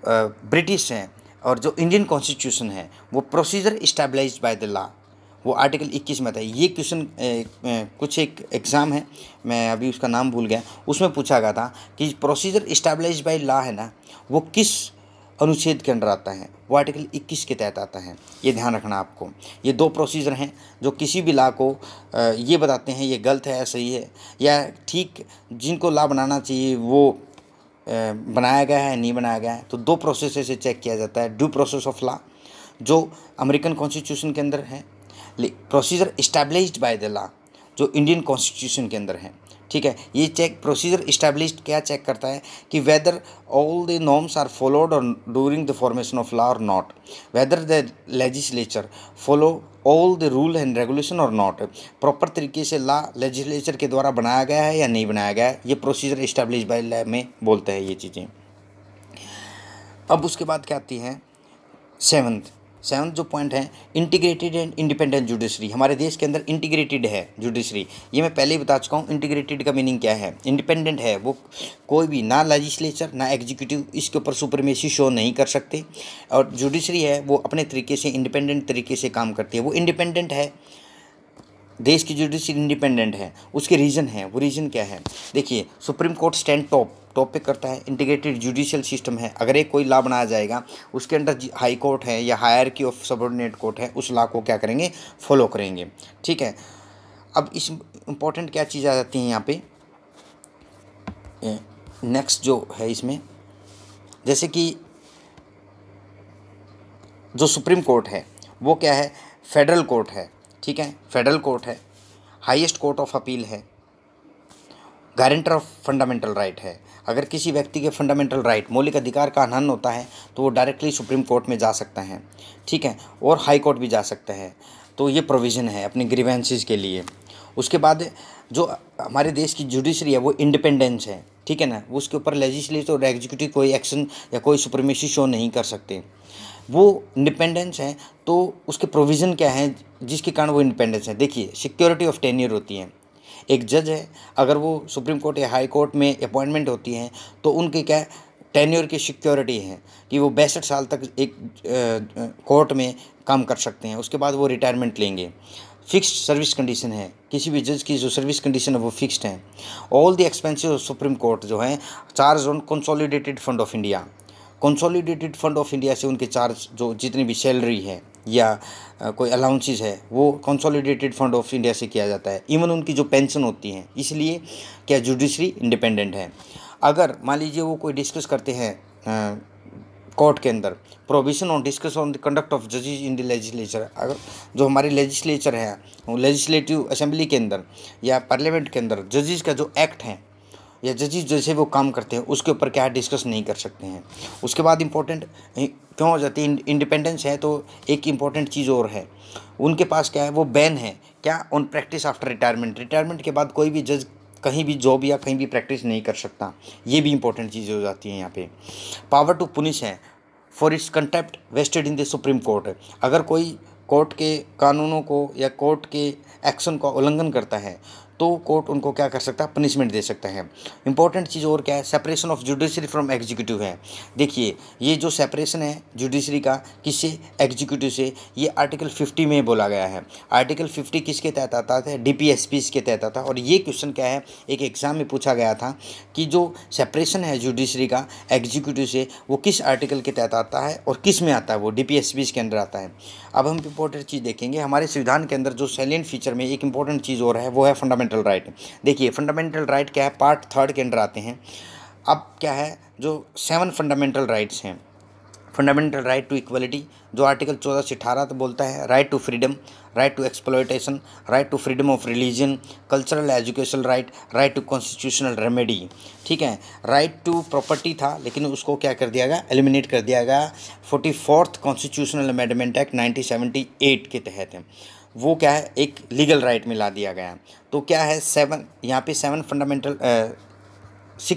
ब्रिटिश हैं और जो इंडियन कॉन्स्टिट्यूशन है वो procedure established by the law, वो आर्टिकल 21 में था। ये क्वेश्चन कुछ एक एग्ज़ाम है, मैं अभी उसका नाम भूल गया, उसमें पूछा गया था कि प्रोसीजर इस्टेब्लिश्ड बाय लॉ है ना, वो किस अनुच्छेद के अंडर आता है, वो आर्टिकल 21 के तहत आता है। ये ध्यान रखना आपको। ये 2 प्रोसीजर हैं जो किसी भी लॉ को ये बताते हैं ये गलत है या सही है, या ठीक जिनको लॉ बनाना चाहिए वो बनाया गया है नहीं बनाया गया है। तो 2 प्रोसेस से चेक किया जाता है, ड्यू प्रोसेस ऑफ लॉ जो अमेरिकन कॉन्स्टिट्यूशन के अंदर है, procedure established by the law जो इंडियन कॉन्स्टिट्यूशन के अंदर है, ठीक है। ये चेक प्रोसीजर इस्टेब्लिश्ड क्या चेक करता है कि whether all the norms are followed or during the formation of law or not, whether the legislature follow all the rule and regulation or not, proper तरीके से लॉ लेजिस्लेचर के द्वारा बनाया गया है या नहीं बनाया गया है, ये प्रोसीजर इस्टेब्लिश्ड बाय लॉ में बोलते हैं ये चीज़ें। अब उसके बाद क्या आती है, सेवन्थ जो पॉइंट है इंटीग्रेटेड एंड इंडिपेंडेंट जुडिशरी। हमारे देश के अंदर इंटीग्रेटेड है जुडिशरी, ये मैं पहले ही बता चुका हूँ। इंटीग्रेटेड का मीनिंग क्या है, इंडिपेंडेंट है, वो कोई भी ना लेजिस्लेचर ना एग्जीक्यूटिव इसके ऊपर सुप्रीमेसी शो नहीं कर सकते, और जुडिशरी है वो अपने तरीके से इंडिपेंडेंट तरीके से काम करती है। वो इंडिपेंडेंट है, देश की जुडिशरी इंडिपेंडेंट है, उसके रीज़न है, वो रीज़न क्या है, देखिए सुप्रीम कोर्ट स्टैंड टॉप पे करता है। इंटीग्रेटेड जुडिशियल सिस्टम है, अगर एक कोई लॉ बनाया जाएगा उसके अंदर हाई कोर्ट है या हायरकी ऑफ सबऑर्डिनेट कोर्ट है, उस लॉ को क्या करेंगे, फॉलो करेंगे, ठीक है। अब इस इम्पोर्टेंट क्या चीज़ आ जाती है यहाँ पे, नेक्स्ट जो है इसमें, जैसे कि जो सुप्रीम कोर्ट है वो क्या है, फेडरल कोर्ट है, ठीक है, फेडरल कोर्ट है, हाईएस्ट कोर्ट ऑफ अपील है, गारंटर ऑफ फंडामेंटल राइट है। अगर किसी व्यक्ति के फंडामेंटल राइट, मौलिक अधिकार का हनन होता है तो वो डायरेक्टली सुप्रीम कोर्ट में जा सकता है, ठीक है, और हाई कोर्ट भी जा सकता है। तो ये प्रोविज़न है अपनी ग्रीवेंसेस के लिए। उसके बाद जो हमारे देश की जुडिशरी है वो इंडिपेंडेंस है, ठीक है ना, उसके ऊपर लेजिस्लेटिव और एग्जीक्यूटिव कोई एक्शन या कोई सुप्रीमेसी शो नहीं कर सकते, वो इंडिपेंडेंस है। तो उसके प्रोविज़न क्या है जिसके कारण वो इंडिपेंडेंस है, देखिए सिक्योरिटी ऑफ टेन्योर होती है। एक जज है, अगर वो सुप्रीम कोर्ट या हाई कोर्ट में अपॉइंटमेंट होती हैं तो उनकी क्या टेन्योर की सिक्योरिटी है कि वो 62 साल तक एक कोर्ट में काम कर सकते हैं, उसके बाद वो रिटायरमेंट लेंगे। फिक्स्ड सर्विस कंडीशन है, किसी भी जज की जो सर्विस कंडीशन है वो फिक्स्ड है। All the expenses of supreme court जो है charge on consolidated fund of India, consolidated fund of India से उनके चार्ज जो जितनी भी सैलरी है या कोई अलाउंसेस है वो कंसोलिडेटेड फंड ऑफ इंडिया से किया जाता है, इवन उनकी जो पेंशन होती हैं। इसलिए क्या जुडिशरी इंडिपेंडेंट है। अगर मान लीजिए वो कोई डिस्कस करते हैं कोर्ट के अंदर, provision on discuss on the conduct of जजेस इन द लेजिस्लेचर, अगर जो हमारी लेजिस्लेचर है, लेजिस्लेटिव असेंबली के अंदर या पार्लियामेंट के अंदर जजेस का जो एक्ट है या जजेस जैसे वो काम करते हैं उसके ऊपर क्या है डिस्कस नहीं कर सकते हैं। उसके बाद इम्पोर्टेंट क्यों हो जाती है, इंडिपेंडेंस है तो एक इम्पॉर्टेंट चीज़ और है, उनके पास क्या है, वो बैन है क्या on practice after retirement. Retirement के बाद कोई भी जज कहीं भी जॉब या कहीं भी प्रैक्टिस नहीं कर सकता। ये भी इंपॉर्टेंट चीज़ हो जाती है यहाँ पे। पावर टू पुनिश है for its contempt vested in the supreme court. अगर कोई कोर्ट के कानूनों को या कोर्ट के एक्शन का उल्लंघन करता है तो कोर्ट उनको क्या कर सकता है, पनिशमेंट दे सकता है। इंपॉर्टेंट चीज़ और क्या है, separation of judiciary from executive है। देखिए ये जो सेपरेशन है जुडिशरी का किससे, एग्जीक्यूटिव से, ये आर्टिकल 50 में बोला गया है। आर्टिकल 50 किसके तहत आता है, डीपीएसपी के तहत आता है। और ये क्वेश्चन क्या है, एक एग्जाम में पूछा गया था कि जो सेपरेशन है जुडिशरी का एग्जीक्यूटिव से वो किस आर्टिकल के तहत आता है और किस में आता है, वो डीपीएसपी के अंदर आता है। अब हम इंपॉर्टेंट चीज़ देखेंगे, हमारे संविधान के अंदर जो सैलिएंट फीचर में एक इंपॉर्टेंट चीज़ और है वो है फंडामेंटल राइट। देखिए फंडामेंटल राइट क्या है, पार्ट 3 के अंदर आते हैं। अब क्या है, जो 7 फंडामेंटल राइट्स हैं, फंडामेंटल राइट टू इक्वलिटी जो आर्टिकल 14 से 18 तो बोलता है, right to freedom, right to exploitation, right to freedom of religion, cultural educational right, right to constitutional remedy. ठीक है, राइट टू प्रॉपर्टी था लेकिन उसको क्या कर दिया गया, एलिमिनेट कर दिया गया 44th कॉन्स्टिट्यूशनल अमेंडमेंट एक्ट 1978 के तहत है। वो क्या है, एक लीगल राइट में ला दिया गया। तो क्या है, 7 यहाँ पे 6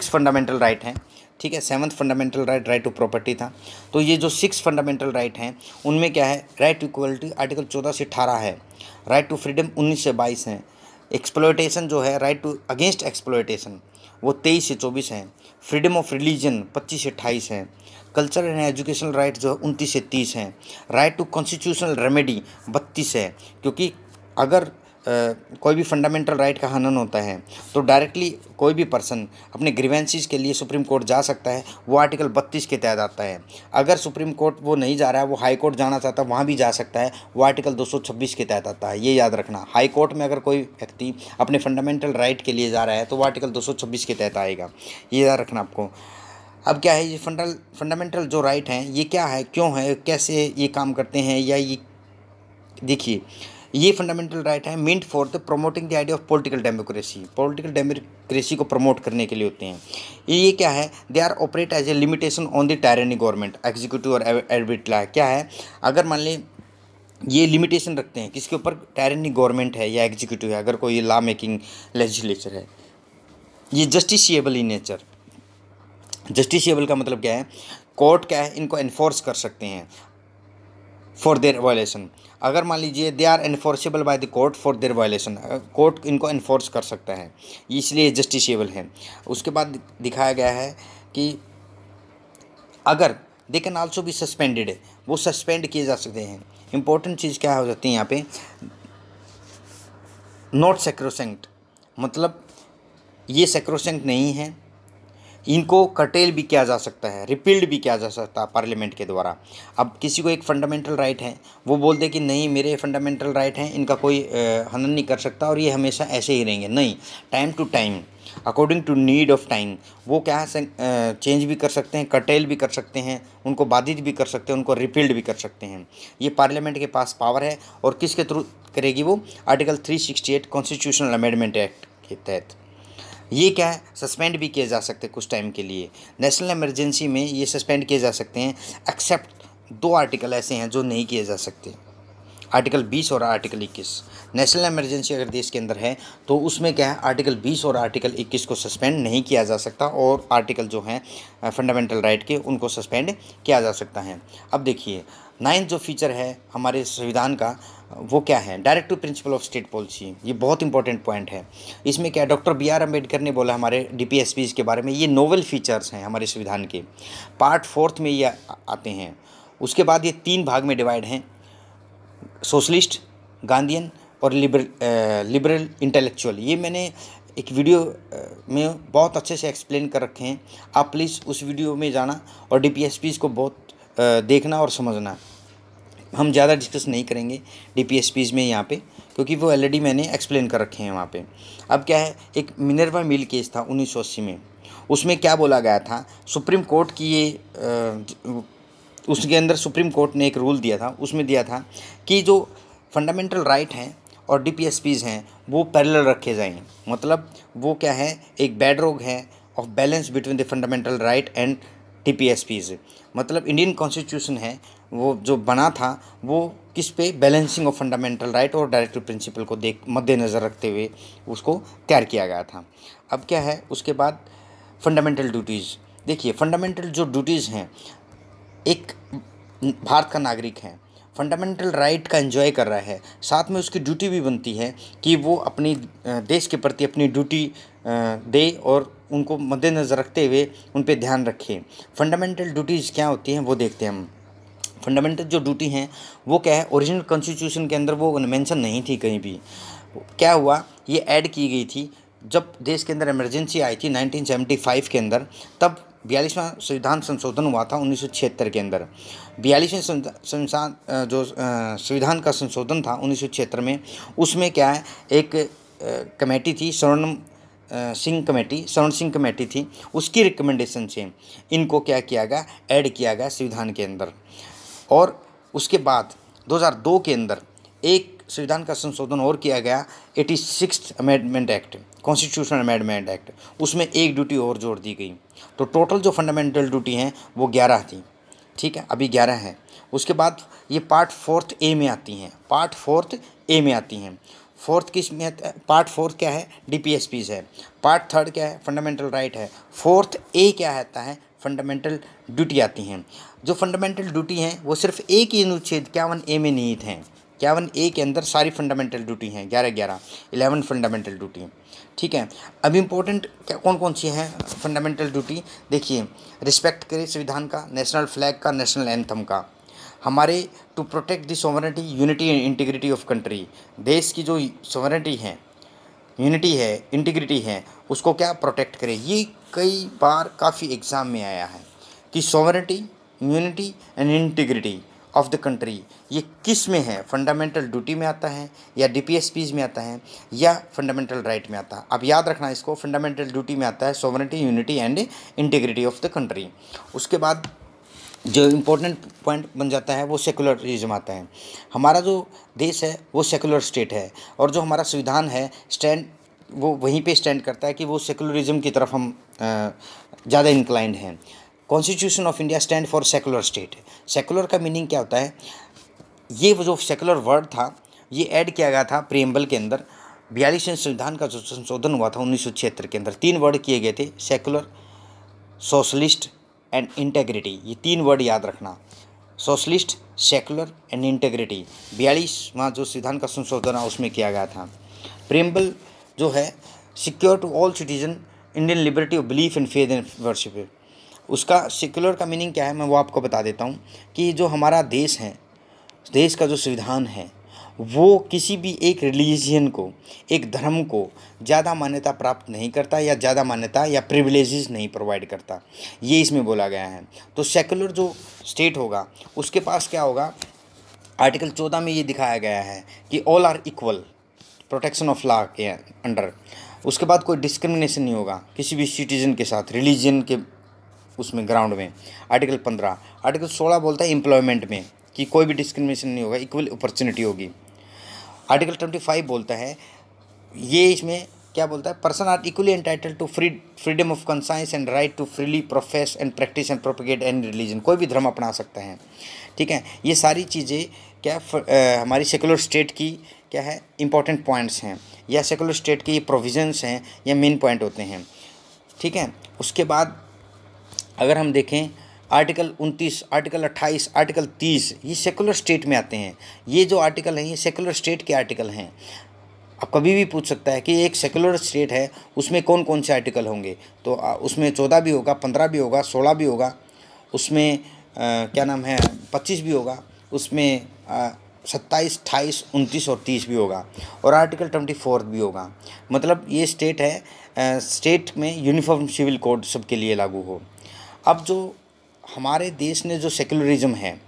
फंडामेंटल राइट हैं। ठीक है, 7th fundamental right right to property था। तो ये जो 6 फंडामेंटल राइट हैं उनमें क्या है, राइट टू इक्वलिटी आर्टिकल 14 से 18 है, राइट टू फ्रीडम 19 से 22 है, एक्सप्लॉयटेशन जो है राइट टू अगेंस्ट एक्सप्लॉयटेशन वो 23 से 24 है, फ्रीडम ऑफ रिलीजन 25 से 28 है, कल्चर एंड एजुकेशनल राइट जो 29 से 30 है, राइट टू कॉन्स्टिट्यूशनल रेमेडी 32 है। क्योंकि अगर कोई भी फंडामेंटल राइट का हनन होता है तो डायरेक्टली कोई भी पर्सन अपने ग्रीवेंसीज के लिए सुप्रीम कोर्ट जा सकता है, वो आर्टिकल 32 के तहत आता है। अगर सुप्रीम कोर्ट वो नहीं जा रहा है, वो हाई कोर्ट जाना चाहता है, वहाँ भी जा सकता है, वो आर्टिकल 226 के तहत आता है। ये याद रखना, हाई कोर्ट में अगर कोई व्यक्ति अपने फंडामेंटल राइट के लिए जा रहा है तो वो आर्टिकल 226 के तहत आएगा, ये याद रखना आपको। अब क्या है, ये फंडामेंटल जो राइट हैं ये क्या है, क्यों है, कैसे ये काम करते हैं, या ये देखिए ये फंडामेंटल राइट है meant for the promoting the idea of political democracy को प्रमोट करने के लिए होते हैं। ये क्या है, they are operate as a limitation on the tyranny government executive और एडबिटला। क्या है, अगर मान लें ये लिमिटेशन रखते हैं किसके ऊपर, टायरनी गवर्नमेंट है या एग्जीक्यूटिव है, अगर कोई लॉ मेकिंग लेजिस्लेचर है, ये जस्टिसिएबल इन नेचर। जस्टिसिएबल का मतलब क्या है, कोर्ट क्या है, इनको एनफोर्स कर सकते हैं फॉर देयर वायलेशन। अगर मान लीजिए they are enforceable by the court for their violation, court इनको एनफोर्स कर सकता है, इसलिए जस्टिसिएबल है। उसके बाद दिखाया गया है कि अगर दे कैन आल्सो भी सस्पेंडेड, वो सस्पेंड किए जा सकते हैं। इंपॉर्टेंट चीज़ क्या हो जाती है यहाँ पे, नॉट सैक्रोसेंक्ट, मतलब ये सैक्रोसेंक्ट नहीं है, इनको कर्टेल भी किया जा सकता है, रिपील्ड भी किया जा सकता है पार्लियामेंट के द्वारा। अब किसी को एक फंडामेंटल राइट है, वो बोल दे कि नहीं मेरे फंडामेंटल राइट हैं, इनका कोई हनन नहीं कर सकता और ये हमेशा ऐसे ही रहेंगे, नहीं, time to time according to need of time वो क्या है, चेंज भी कर सकते हैं, कर्टेल भी कर सकते हैं, उनको बाधित भी कर सकते हैं, उनको रिपील्ड भी कर सकते हैं। ये पार्लियामेंट के पास पावर है। और किसके थ्रू करेगी वो, आर्टिकल 368 कॉन्स्टिट्यूशनल अमेंडमेंट एक्ट के तहत। ये क्या है, सस्पेंड भी किए जा सकते हैं कुछ टाइम के लिए। नेशनल इमरजेंसी में ये सस्पेंड किए जा सकते हैं, एक्सेप्ट 2 आर्टिकल ऐसे हैं जो नहीं किए जा सकते, आर्टिकल 20 और आर्टिकल 21। नेशनल इमरजेंसी अगर देश के अंदर है तो उसमें क्या है, आर्टिकल 20 और आर्टिकल 21 को सस्पेंड नहीं किया जा सकता, और आर्टिकल जो हैं फंडामेंटल राइट के उनको सस्पेंड किया जा सकता है। अब देखिए 9th जो फीचर है हमारे संविधान का वो क्या है, directive principle of state policy. ये बहुत इंपॉर्टेंट पॉइंट है। इसमें क्या डॉक्टर BR अम्बेडकर ने बोला हमारे DPSPs के बारे में, ये नोवेल फीचर्स हैं हमारे संविधान के, पार्ट 4 में ये आते हैं। उसके बाद ये 3 भाग में डिवाइड हैं, सोशलिस्ट, गांधीयन और लिबरल इंटेलेक्चुअल। ये मैंने एक वीडियो में बहुत अच्छे से एक्सप्लेन कर रखे हैं, आप प्लीज़ उस वीडियो में जाना और DPSPs को बहुत देखना और समझना। हम ज़्यादा डिस्कस नहीं करेंगे DPSPs में यहाँ पे, क्योंकि वो ऑलरेडी मैंने एक्सप्लेन कर रखे हैं वहाँ पे। अब क्या है, एक मिनर्वा मिल केस था 1980 में, उसमें क्या बोला गया था, सुप्रीम कोर्ट की ये उसके अंदर सुप्रीम कोर्ट ने एक रूल दिया था, उसमें दिया था कि जो फंडामेंटल राइट हैं और डीपीएसपीज़ हैं वो पैरेलल रखे जाएं। मतलब वो क्या है, एक बेडरॉक है of balance between the fundamental right and DPSPs. मतलब इंडियन कॉन्स्टिट्यूशन है वो जो बना था वो किस पे, बैलेंसिंग ऑफ फंडामेंटल राइट और डायरेक्टिव प्रिंसिपल को मद्देनज़र रखते हुए उसको तैयार किया गया था। अब क्या है उसके बाद फंडामेंटल ड्यूटीज़। देखिए फंडामेंटल जो ड्यूटीज़ हैं, एक भारत का नागरिक है, फंडामेंटल राइट का एंजॉय कर रहा है, साथ में उसकी ड्यूटी भी बनती है कि वो अपनी देश के प्रति अपनी ड्यूटी दे और उनको मद्देनज़र रखते हुए उन पे ध्यान रखे। फंडामेंटल ड्यूटीज़ क्या होती हैं वो देखते हैं हम। फंडामेंटल जो ड्यूटी हैं वो क्या है, ओरिजिनल कॉन्स्टिट्यूशन के अंदर वो मेंशन नहीं थी कहीं भी। क्या हुआ, ये ऐड की गई थी जब देश के अंदर इमरजेंसी आई थी 1975 के अंदर, तब 42वां संविधान संशोधन हुआ था 1976 के अंदर। 42वें संविधान का संशोधन था 1976 में। उसमें क्या है, एक कमेटी थी, स्वर्ण सिंह कमेटी थी, उसकी रिकमेंडेशन से इनको क्या किया गया, ऐड किया गया संविधान के अंदर। और उसके बाद 2002 के अंदर एक संविधान का संशोधन और किया गया, 86th amendment act, constitutional amendment act, उसमें एक ड्यूटी और जोड़ दी गई। तो टोटल जो फंडामेंटल ड्यूटी हैं वो 11 थी, ठीक है, अभी 11 है। उसके बाद ये पार्ट 4th ए में आती हैं, पार्ट 4th ए में आती हैं। फोर्थ किस में, पार्ट 4 क्या है, डीपीएसपीज़ है। पार्ट 3 क्या है, फंडामेंटल राइट है। 4th ए क्या आता है, फंडामेंटल ड्यूटी आती हैं। जो फंडामेंटल ड्यूटी हैं वो सिर्फ एक ही अनुच्छेद 51 ए में निहित हैं। 51 ए के अंदर सारी फंडामेंटल ड्यूटी हैं, 11 फंडामेंटल ड्यूटी, ठीक है। अब इम्पोर्टेंट क्या कौन कौन सी हैं फंडामेंटल ड्यूटी, देखिए, रिस्पेक्ट करें संविधान का, नेशनल फ्लैग का, नेशनल एंथम का। हमारे to protect the sovereignty, unity and integrity of country, देश की जो सोवरेनिटी है, यूनिटी है, इंटीग्रिटी है, उसको क्या प्रोटेक्ट करें। ये कई बार काफ़ी एग्ज़ाम में आया है कि sovereignty, unity and integrity of the country ये किस में है, फंडामेंटल ड्यूटी में आता है या डीपीएसपीज़ में आता है या फंडामेंटल राइट में आता है। अब याद रखना इसको, फंडामेंटल ड्यूटी में आता है sovereignty, unity and integrity of the country. उसके बाद जो इम्पोर्टेंट पॉइंट बन जाता है वो सेकुलरिज्म आता है। हमारा जो देश है वो सेकुलर स्टेट है और जो हमारा संविधान है स्टैंड वो वहीं पे स्टैंड करता है कि वो सेकुलरिज्म की तरफ हम ज़्यादा इंक्लाइंड हैं। Constitution of India stand for secular state. Secular का मीनिंग क्या होता है, ये जो सेकुलर वर्ड था ये ऐड किया गया था प्रीएम्बल के अंदर। 42वें संविधान का जो संशोधन हुआ था 1976 के अंदर 3 वर्ड किए गए थे, सेकुलर, सोशलिस्ट एंड इंटेग्रिटी। ये 3 वर्ड याद रखना, सोशलिस्ट, सेकुलर एंड इंटेग्रिटी। 42वां जो संविधान का संशोधन है उसमें किया गया था। प्रीएम्बल जो है, secure to all citizen Indian liberty of belief and faith and worship. उसका सेकुलर का मीनिंग क्या है मैं वो आपको बता देता हूँ कि जो हमारा देश है, देश का जो संविधान है वो किसी भी एक रिलीजियन को, एक धर्म को ज़्यादा मान्यता प्राप्त नहीं करता या ज़्यादा मान्यता या प्रिविलेजेस नहीं प्रोवाइड करता, ये इसमें बोला गया है। तो सेकुलर जो स्टेट होगा उसके पास क्या होगा, आर्टिकल 14 में ये दिखाया गया है कि all are equal, protection of law के अंडर। उसके बाद कोई डिस्क्रिमिनेशन नहीं होगा किसी भी सिटीजन के साथ रिलीजन के उसमें ग्राउंड में। आर्टिकल 15। आर्टिकल 16 बोलता है एम्प्लॉयमेंट में कि कोई भी डिस्क्रिमिनेशन नहीं होगा, इक्वल अपॉर्चुनिटी होगी। आर्टिकल 25 बोलता है, ये इसमें क्या बोलता है, person are equally entitled to freedom of conscience and right to freely profess and practise and propagate any religion. कोई भी धर्म अपना सकता है, ठीक है। ये सारी चीज़ें क्या हमारी सेकुलर स्टेट की क्या है, इंपॉर्टेंट पॉइंट्स हैं या सेकुलर स्टेट के ये प्रोविजंस हैं या मेन पॉइंट होते हैं, ठीक है। उसके बाद अगर हम देखें आर्टिकल 29, आर्टिकल 28, आर्टिकल 30 ये सेकुलर स्टेट में आते हैं। ये जो आर्टिकल हैं ये सेकुलर स्टेट के आर्टिकल हैं। अब कभी भी पूछ सकता है कि एक सेकुलर स्टेट है उसमें कौन कौन से आर्टिकल होंगे, तो उसमें 14 भी होगा, 15 भी होगा, 16 भी होगा, उसमें क्या नाम है 25 भी होगा, उसमें 27, 28, 29 और 30 भी होगा और आर्टिकल 24 भी होगा। मतलब ये स्टेट है, स्टेट में यूनिफॉर्म सिविल कोड सबके लिए लागू हो। अब जो हमारे देश ने जो सेकुलरिज्म है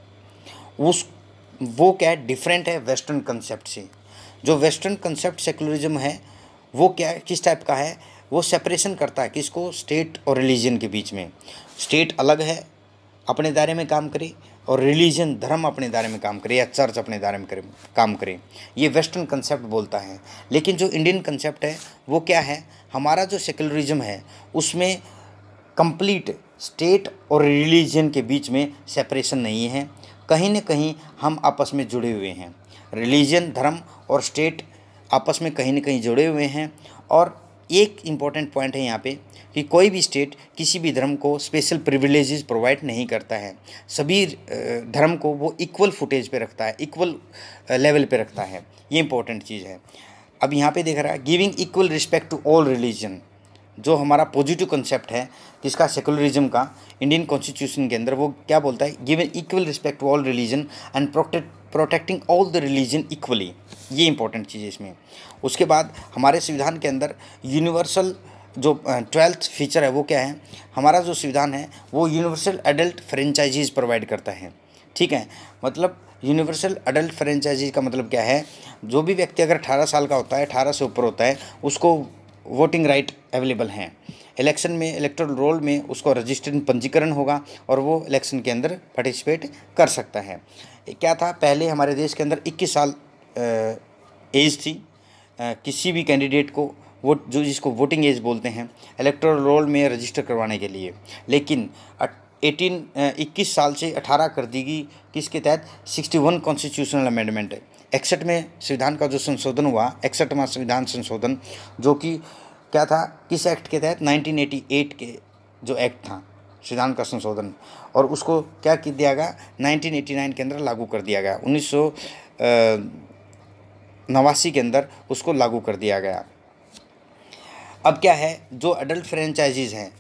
वो क्या है, डिफरेंट है वेस्टर्न कंसेप्ट से। जो वेस्टर्न कंसेप्ट सेकुलरिज्म है वो क्या किस टाइप का है, वो सेपरेशन करता है किसको, स्टेट और रिलीजन के बीच में। स्टेट अलग है, अपने दायरे में काम करे, और रिलीजन धर्म अपने दायरे में काम करे या चर्च अपने दायरे में काम करे। ये वेस्टर्न कंसेप्ट बोलता है। लेकिन जो इंडियन कंसेप्ट है वो क्या है, हमारा जो सेक्युलरिज्म है उसमें कंप्लीट स्टेट और रिलीजन के बीच में सेपरेशन नहीं है। कहीं न कहीं हम आपस में जुड़े हुए हैं। रिलीजन, धर्म और स्टेट आपस में कहीं न कहीं जुड़े हुए हैं। और एक इम्पॉर्टेंट पॉइंट है यहाँ पे कि कोई भी स्टेट किसी भी धर्म को स्पेशल प्रिविलेजेस प्रोवाइड नहीं करता है। सभी धर्म को वो इक्वल फुटेज पे रखता है, इक्वल लेवल पे रखता है। ये इंपॉर्टेंट चीज़ है। अब यहाँ पे देख रहा है giving equal respect to all religion, जो हमारा पॉजिटिव कंसेप्ट है किसका, सेकुलरिज्म का, इंडियन कॉन्स्टिट्यूशन के अंदर वो क्या बोलता है, given equal respect to all religion and protecting all the religion equally. ये इंपॉर्टेंट चीज़ है इसमें। उसके बाद हमारे संविधान के अंदर यूनिवर्सल जो 12th फीचर है वो क्या है, हमारा जो संविधान है वो यूनिवर्सल एडल्ट फ्रेंचाइजीज प्रोवाइड करता है। ठीक है, मतलब यूनिवर्सल एडल्ट फ्रेंचाइजीज का मतलब क्या है, जो भी व्यक्ति अगर 18 साल का होता है, 18 से ऊपर होता है, उसको वोटिंग राइट अवेलेबल हैं। इलेक्शन में, इलेक्टोरल रोल में उसको रजिस्टर्ड पंजीकरण होगा और वो इलेक्शन के अंदर पार्टिसिपेट कर सकता है। क्या था, पहले हमारे देश के अंदर 21 साल एज थी किसी भी कैंडिडेट को, वोट जो जिसको वोटिंग एज बोलते हैं, इलेक्टोरल रोल में रजिस्टर करवाने के लिए। लेकिन 21 साल से 18 कर दी गई, किसके तहत, 61 कॉन्स्टिट्यूशनल अमेंडमेंट है। 61 में संविधान का जो संशोधन हुआ, 61वां संविधान संशोधन, जो कि क्या था, किस एक्ट के तहत, 1988 के जो एक्ट था संविधान का संशोधन, और उसको क्या कर दिया गया, 1989 के अंदर लागू कर दिया गया, 1989 के अंदर उसको लागू कर दिया गया। अब क्या है, जो अडल्ट फ्रेंचाइजीज हैं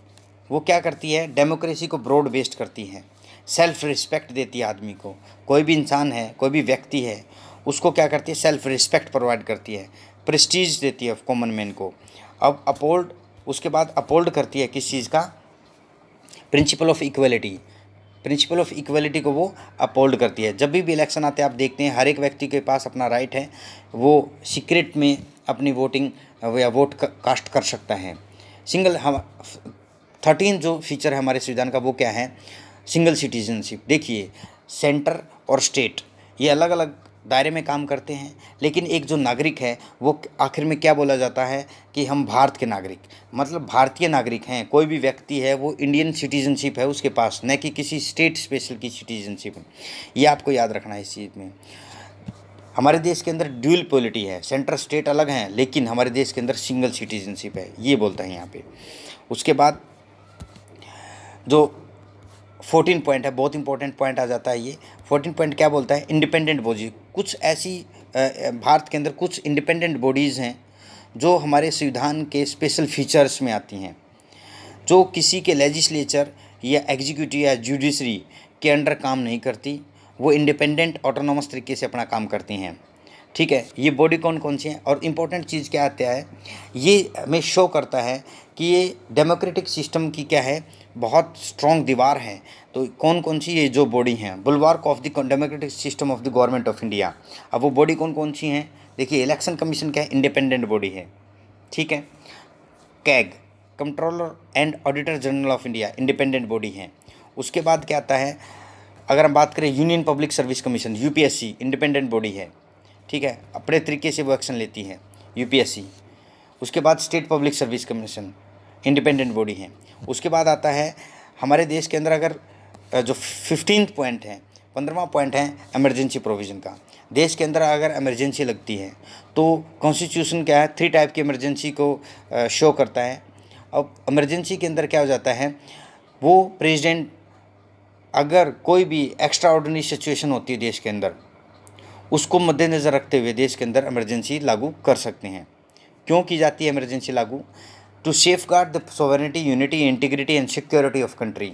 वो क्या करती है, डेमोक्रेसी को ब्रॉड बेस्ड करती हैं, सेल्फ रिस्पेक्ट देती है आदमी को। कोई भी इंसान है, कोई भी व्यक्ति है, उसको क्या करती है, सेल्फ रिस्पेक्ट प्रोवाइड करती है, प्रेस्टीज देती है कॉमन मैन को। अब अपहोल्ड, उसके बाद अपहोल्ड करती है किस चीज़ का, principle of equality. Principle of equality को वो अपहोल्ड करती है। जब भी इलेक्शन आते हैं आप देखते हैं हर एक व्यक्ति के पास अपना राइट है, वो सीक्रेट में अपनी वोटिंग या वोट कास्ट कर सकता है। सिंगल, हम 13 जो फीचर है हमारे संविधान का वो क्या है, सिंगल सिटीजनशिप। देखिए, सेंटर और स्टेट ये अलग अलग दायरे में काम करते हैं, लेकिन एक जो नागरिक है वो आखिर में क्या बोला जाता है कि हम भारत के नागरिक, मतलब भारतीय नागरिक हैं। कोई भी व्यक्ति है वो इंडियन सिटीजनशिप है उसके पास, न कि किसी स्टेट स्पेशल की सिटीजनशिप है। ये आपको याद रखना है इस चीज़ में। हमारे देश के अंदर ड्यूल पॉलिटी है, सेंटर स्टेट अलग हैं, लेकिन हमारे देश के अंदर सिंगल सिटीजनशिप है, ये बोलता है यहाँ पे। उसके बाद जो 14 पॉइंट है, बहुत इंपॉर्टेंट पॉइंट आ जाता है ये। 14 पॉइंट क्या बोलता है, इंडिपेंडेंट बॉडी। कुछ ऐसी भारत के अंदर कुछ इंडिपेंडेंट बॉडीज़ हैं जो हमारे संविधान के स्पेशल फीचर्स में आती हैं, जो किसी के लेजिस्लेचर या एग्जीक्यूटिव या जुडिशरी के अंडर काम नहीं करती, वो इंडिपेंडेंट ऑटोनॉमस तरीके से अपना काम करती हैं। ठीक है, ये बॉडी कौन कौन सी हैं, और इम्पोर्टेंट चीज़ क्या आता है, ये हमें शो करता है कि ये डेमोक्रेटिक सिस्टम की क्या है, बहुत स्ट्रॉन्ग दीवार है। तो कौन कौन सी ये जो बॉडी हैं, bulwark of the democratic system of the government of India. अब वो बॉडी कौन कौन सी हैं, देखिए, इलेक्शन कमीशन क्या है, इंडिपेंडेंट बॉडी है। ठीक है, CAG, controller and auditor general of India, independent body है। उसके बाद क्या आता है, अगर हम बात करें union public service commission, UPSC, independent body है। ठीक है, अपने तरीके से वो एक्शन लेती है यूपीएससी। उसके बाद state public service commission, independent body है। उसके बाद आता है हमारे देश के अंदर अगर जो 15th पॉइंट है, 15वां पॉइंट है इमरजेंसी प्रोविज़न का। देश के अंदर अगर इमरजेंसी लगती है तो कॉन्स्टिट्यूशन क्या है, 3 टाइप की इमरजेंसी को शो करता है। अब इमरजेंसी के अंदर क्या हो जाता है, वो प्रेसिडेंट, अगर कोई भी एक्स्ट्रा ऑर्डिनरी सिचुएशन होती है देश के अंदर, उसको मद्देनज़र रखते हुए देश के अंदर इमरजेंसी लागू कर सकते हैं। क्यों की जाती है इमरजेंसी लागू, to safeguard the sovereignty, unity, integrity and security of country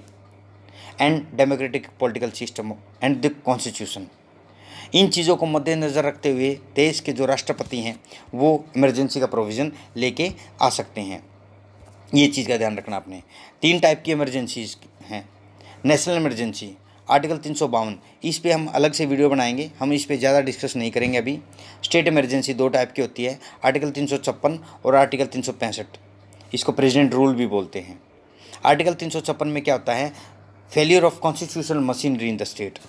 and democratic political system and the constitution. इन चीज़ों को मद्देनज़र रखते हुए देश के जो राष्ट्रपति हैं वो इमरजेंसी का प्रोविज़न लेके आ सकते हैं। ये चीज़ का ध्यान रखना आपने। 3 टाइप की इमरजेंसीज हैं। नेशनल इमरजेंसी, आर्टिकल 352, इस पे हम अलग से वीडियो बनाएंगे, हम इस पे ज़्यादा डिस्कस नहीं करेंगे अभी। स्टेट इमरजेंसी 2 टाइप की होती है, आर्टिकल 356 और आर्टिकल 365, इसको प्रेसिडेंट रूल भी बोलते हैं। आर्टिकल 356 में क्या होता है, failure of constitutional machinery in the state,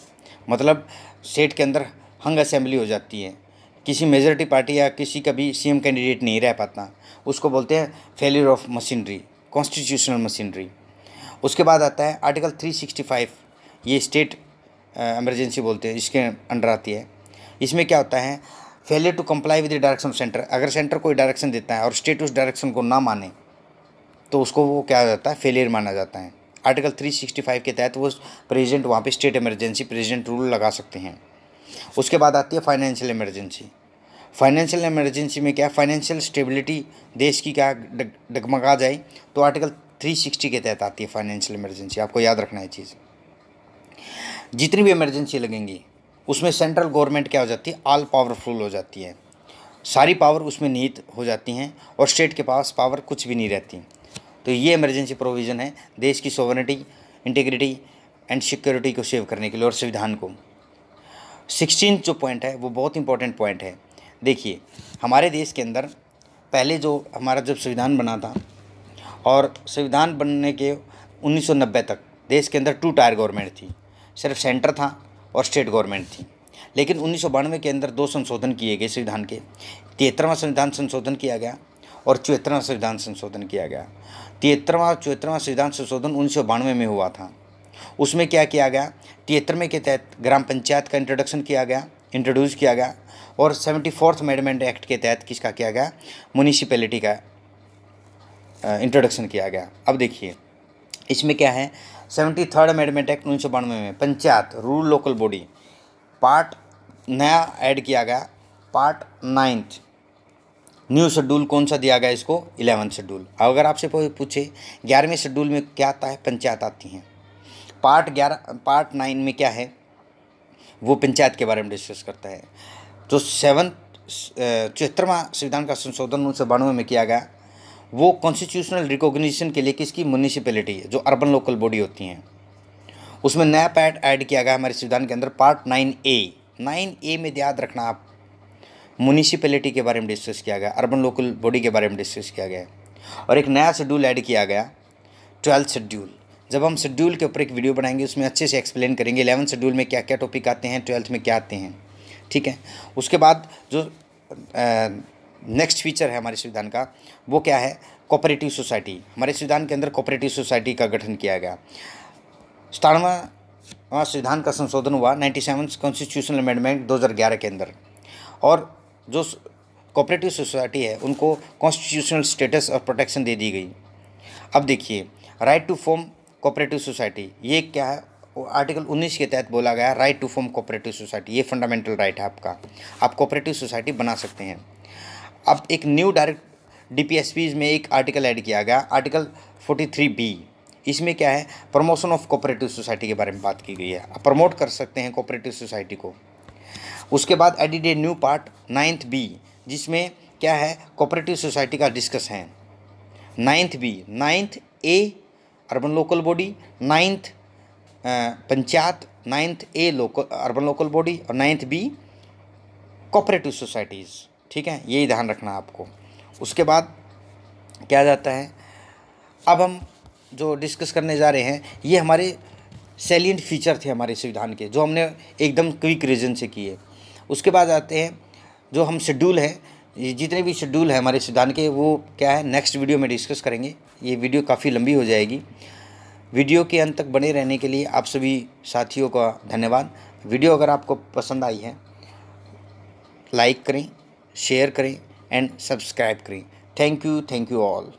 मतलब स्टेट के अंदर हंग असेंबली हो जाती है, किसी मेजॉरिटी पार्टी या किसी का भी सीएम कैंडिडेट नहीं रह पाता, उसको बोलते हैं failure of machinery, constitutional machinery. उसके बाद आता है आर्टिकल 365, ये स्टेट इमरजेंसी बोलते हैं, इसके अंडर आती है। इसमें क्या होता है, failure to comply with the direction of centre. अगर सेंटर कोई डायरेक्शन देता है और स्टेट उस डायरेक्शन को ना माने तो उसको वो क्या हो जाता है, फेलियर माना जाता है। आर्टिकल 365 के तहत वो प्रेसिडेंट वहाँ पे स्टेट इमरजेंसी प्रेसिडेंट रूल लगा सकते हैं। उसके बाद आती है फाइनेंशियल इमरजेंसी। फाइनेंशियल इमरजेंसी में क्या, फाइनेंशियल स्टेबिलिटी देश की क्या डगमगा जाए तो आर्टिकल 360 के तहत आती है फाइनेंशियल इमरजेंसी। आपको याद रखना है चीज़। जितनी भी इमरजेंसी लगेंगी उसमें सेंट्रल गवर्नमेंट क्या हो जाती है, ऑल पावरफुल हो जाती है, सारी पावर उसमें निहित हो जाती हैं और स्टेट के पास पावर कुछ भी नहीं रहती। तो ये इमरजेंसी प्रोविज़न है देश की सोवरेनिटी, इंटीग्रिटी एंड सिक्योरिटी को सेव करने के लिए और संविधान को। 16 जो पॉइंट है वो बहुत इंपॉर्टेंट पॉइंट है। देखिए हमारे देश के अंदर पहले जो हमारा जब संविधान बना था और संविधान बनने के 1990 तक देश के अंदर 2 टायर गवर्नमेंट थी, सिर्फ सेंटर था और स्टेट गवर्नमेंट थी। लेकिन 1992 के अंदर 2 संशोधन किए गए संविधान के, 73वां संविधान संशोधन किया गया और 74वां संविधान संशोधन किया गया। 73वां 74वां संविधान संशोधन 1992 में हुआ था। उसमें क्या किया गया, 73वें के तहत ग्राम पंचायत का इंट्रोड्यूस किया गया और 74th अमेंडमेंट एक्ट के तहत किसका किया गया, म्यूनिसिपैलिटी का इंट्रोडक्शन किया गया। अब देखिए इसमें क्या है, 73rd अमेंडमेंट एक्ट 1992 में panchayat rural local body part नया ऐड किया गया, पार्ट 9th न्यू शेड्यूल कौन सा दिया गया इसको, 11th शेड्यूल। अगर आपसे कोई पूछे 11वें शेड्यूल में क्या आता है, पंचायत आती हैं। पार्ट 9 में क्या है, वो पंचायत के बारे में डिस्कस करता है। जो 74वां संविधान का संशोधन 1992 में किया गया वो कॉन्स्टिट्यूशनल रिकॉग्निशन के लिए किसकी, म्यूनिसिपैलिटी जो अर्बन लोकल बॉडी होती हैं, उसमें नया पार्ट ऐड किया गया हमारे संविधान के अंदर, पार्ट 9A में याद रखना आप, म्यूनिसिपैलिटी के बारे में डिस्कस किया गया, अर्बन लोकल बॉडी के बारे में डिस्कस किया गया और एक नया शेड्यूल ऐड किया गया 12th शेड्यूल। जब हम शेड्यूल के ऊपर एक वीडियो बनाएंगे उसमें अच्छे से एक्सप्लेन करेंगे 11th शेड्यूल में क्या क्या टॉपिक आते हैं, 12th में क्या आते हैं, ठीक है। उसके बाद जो नेक्स्ट फीचर है हमारे संविधान का वो क्या है, कोऑपरेटिव सोसाइटी। हमारे संविधान के अंदर कोऑपरेटिव सोसाइटी का गठन किया गया। 97वां संविधान का संशोधन हुआ 97th कॉन्स्टिट्यूशनल अमेंडमेंट 2011 के अंदर और जो कोऑपरेटिव सोसाइटी है उनको कॉन्स्टिट्यूशनल स्टेटस और प्रोटेक्शन दे दी गई। अब देखिए right to form cooperative society, ये क्या है, आर्टिकल 19 के तहत बोला गया right to form cooperative society, ये फंडामेंटल राइट है आपका, आप कोऑपरेटिव सोसाइटी बना सकते हैं। अब एक न्यू डायरेक्ट DPSPs में एक आर्टिकल ऐड किया गया, आर्टिकल 43B। इसमें क्या है, प्रमोशन ऑफ कोऑपरेटिव सोसाइटी के बारे में बात की गई है, आप प्रमोट कर सकते हैं कोऑपरेटिव सोसाइटी को। उसके बाद added a new part 9th B, जिसमें क्या है, कोऑपरेटिव सोसाइटी का डिस्कस है। 9th B, 9th A urban local body, 9th panchayat, 9th A urban local body और 9th B कोऑपरेटिव सोसाइटीज़, ठीक है, यही ध्यान रखना आपको। उसके बाद क्या जाता है, अब हम जो डिस्कस करने जा रहे हैं ये हमारे सैलिएंट फीचर थे हमारे संविधान के जो हमने एकदम क्विक रीजन से किए। उसके बाद आते हैं जो हम शेड्यूल है, जितने भी शेड्यूल है हमारे संविधान के वो क्या है नेक्स्ट वीडियो में डिस्कस करेंगे। ये वीडियो काफ़ी लंबी हो जाएगी। वीडियो के अंत तक बने रहने के लिए आप सभी साथियों का धन्यवाद। वीडियो अगर आपको पसंद आई है लाइक करें, शेयर करें एंड सब्सक्राइब करें। Thank you all.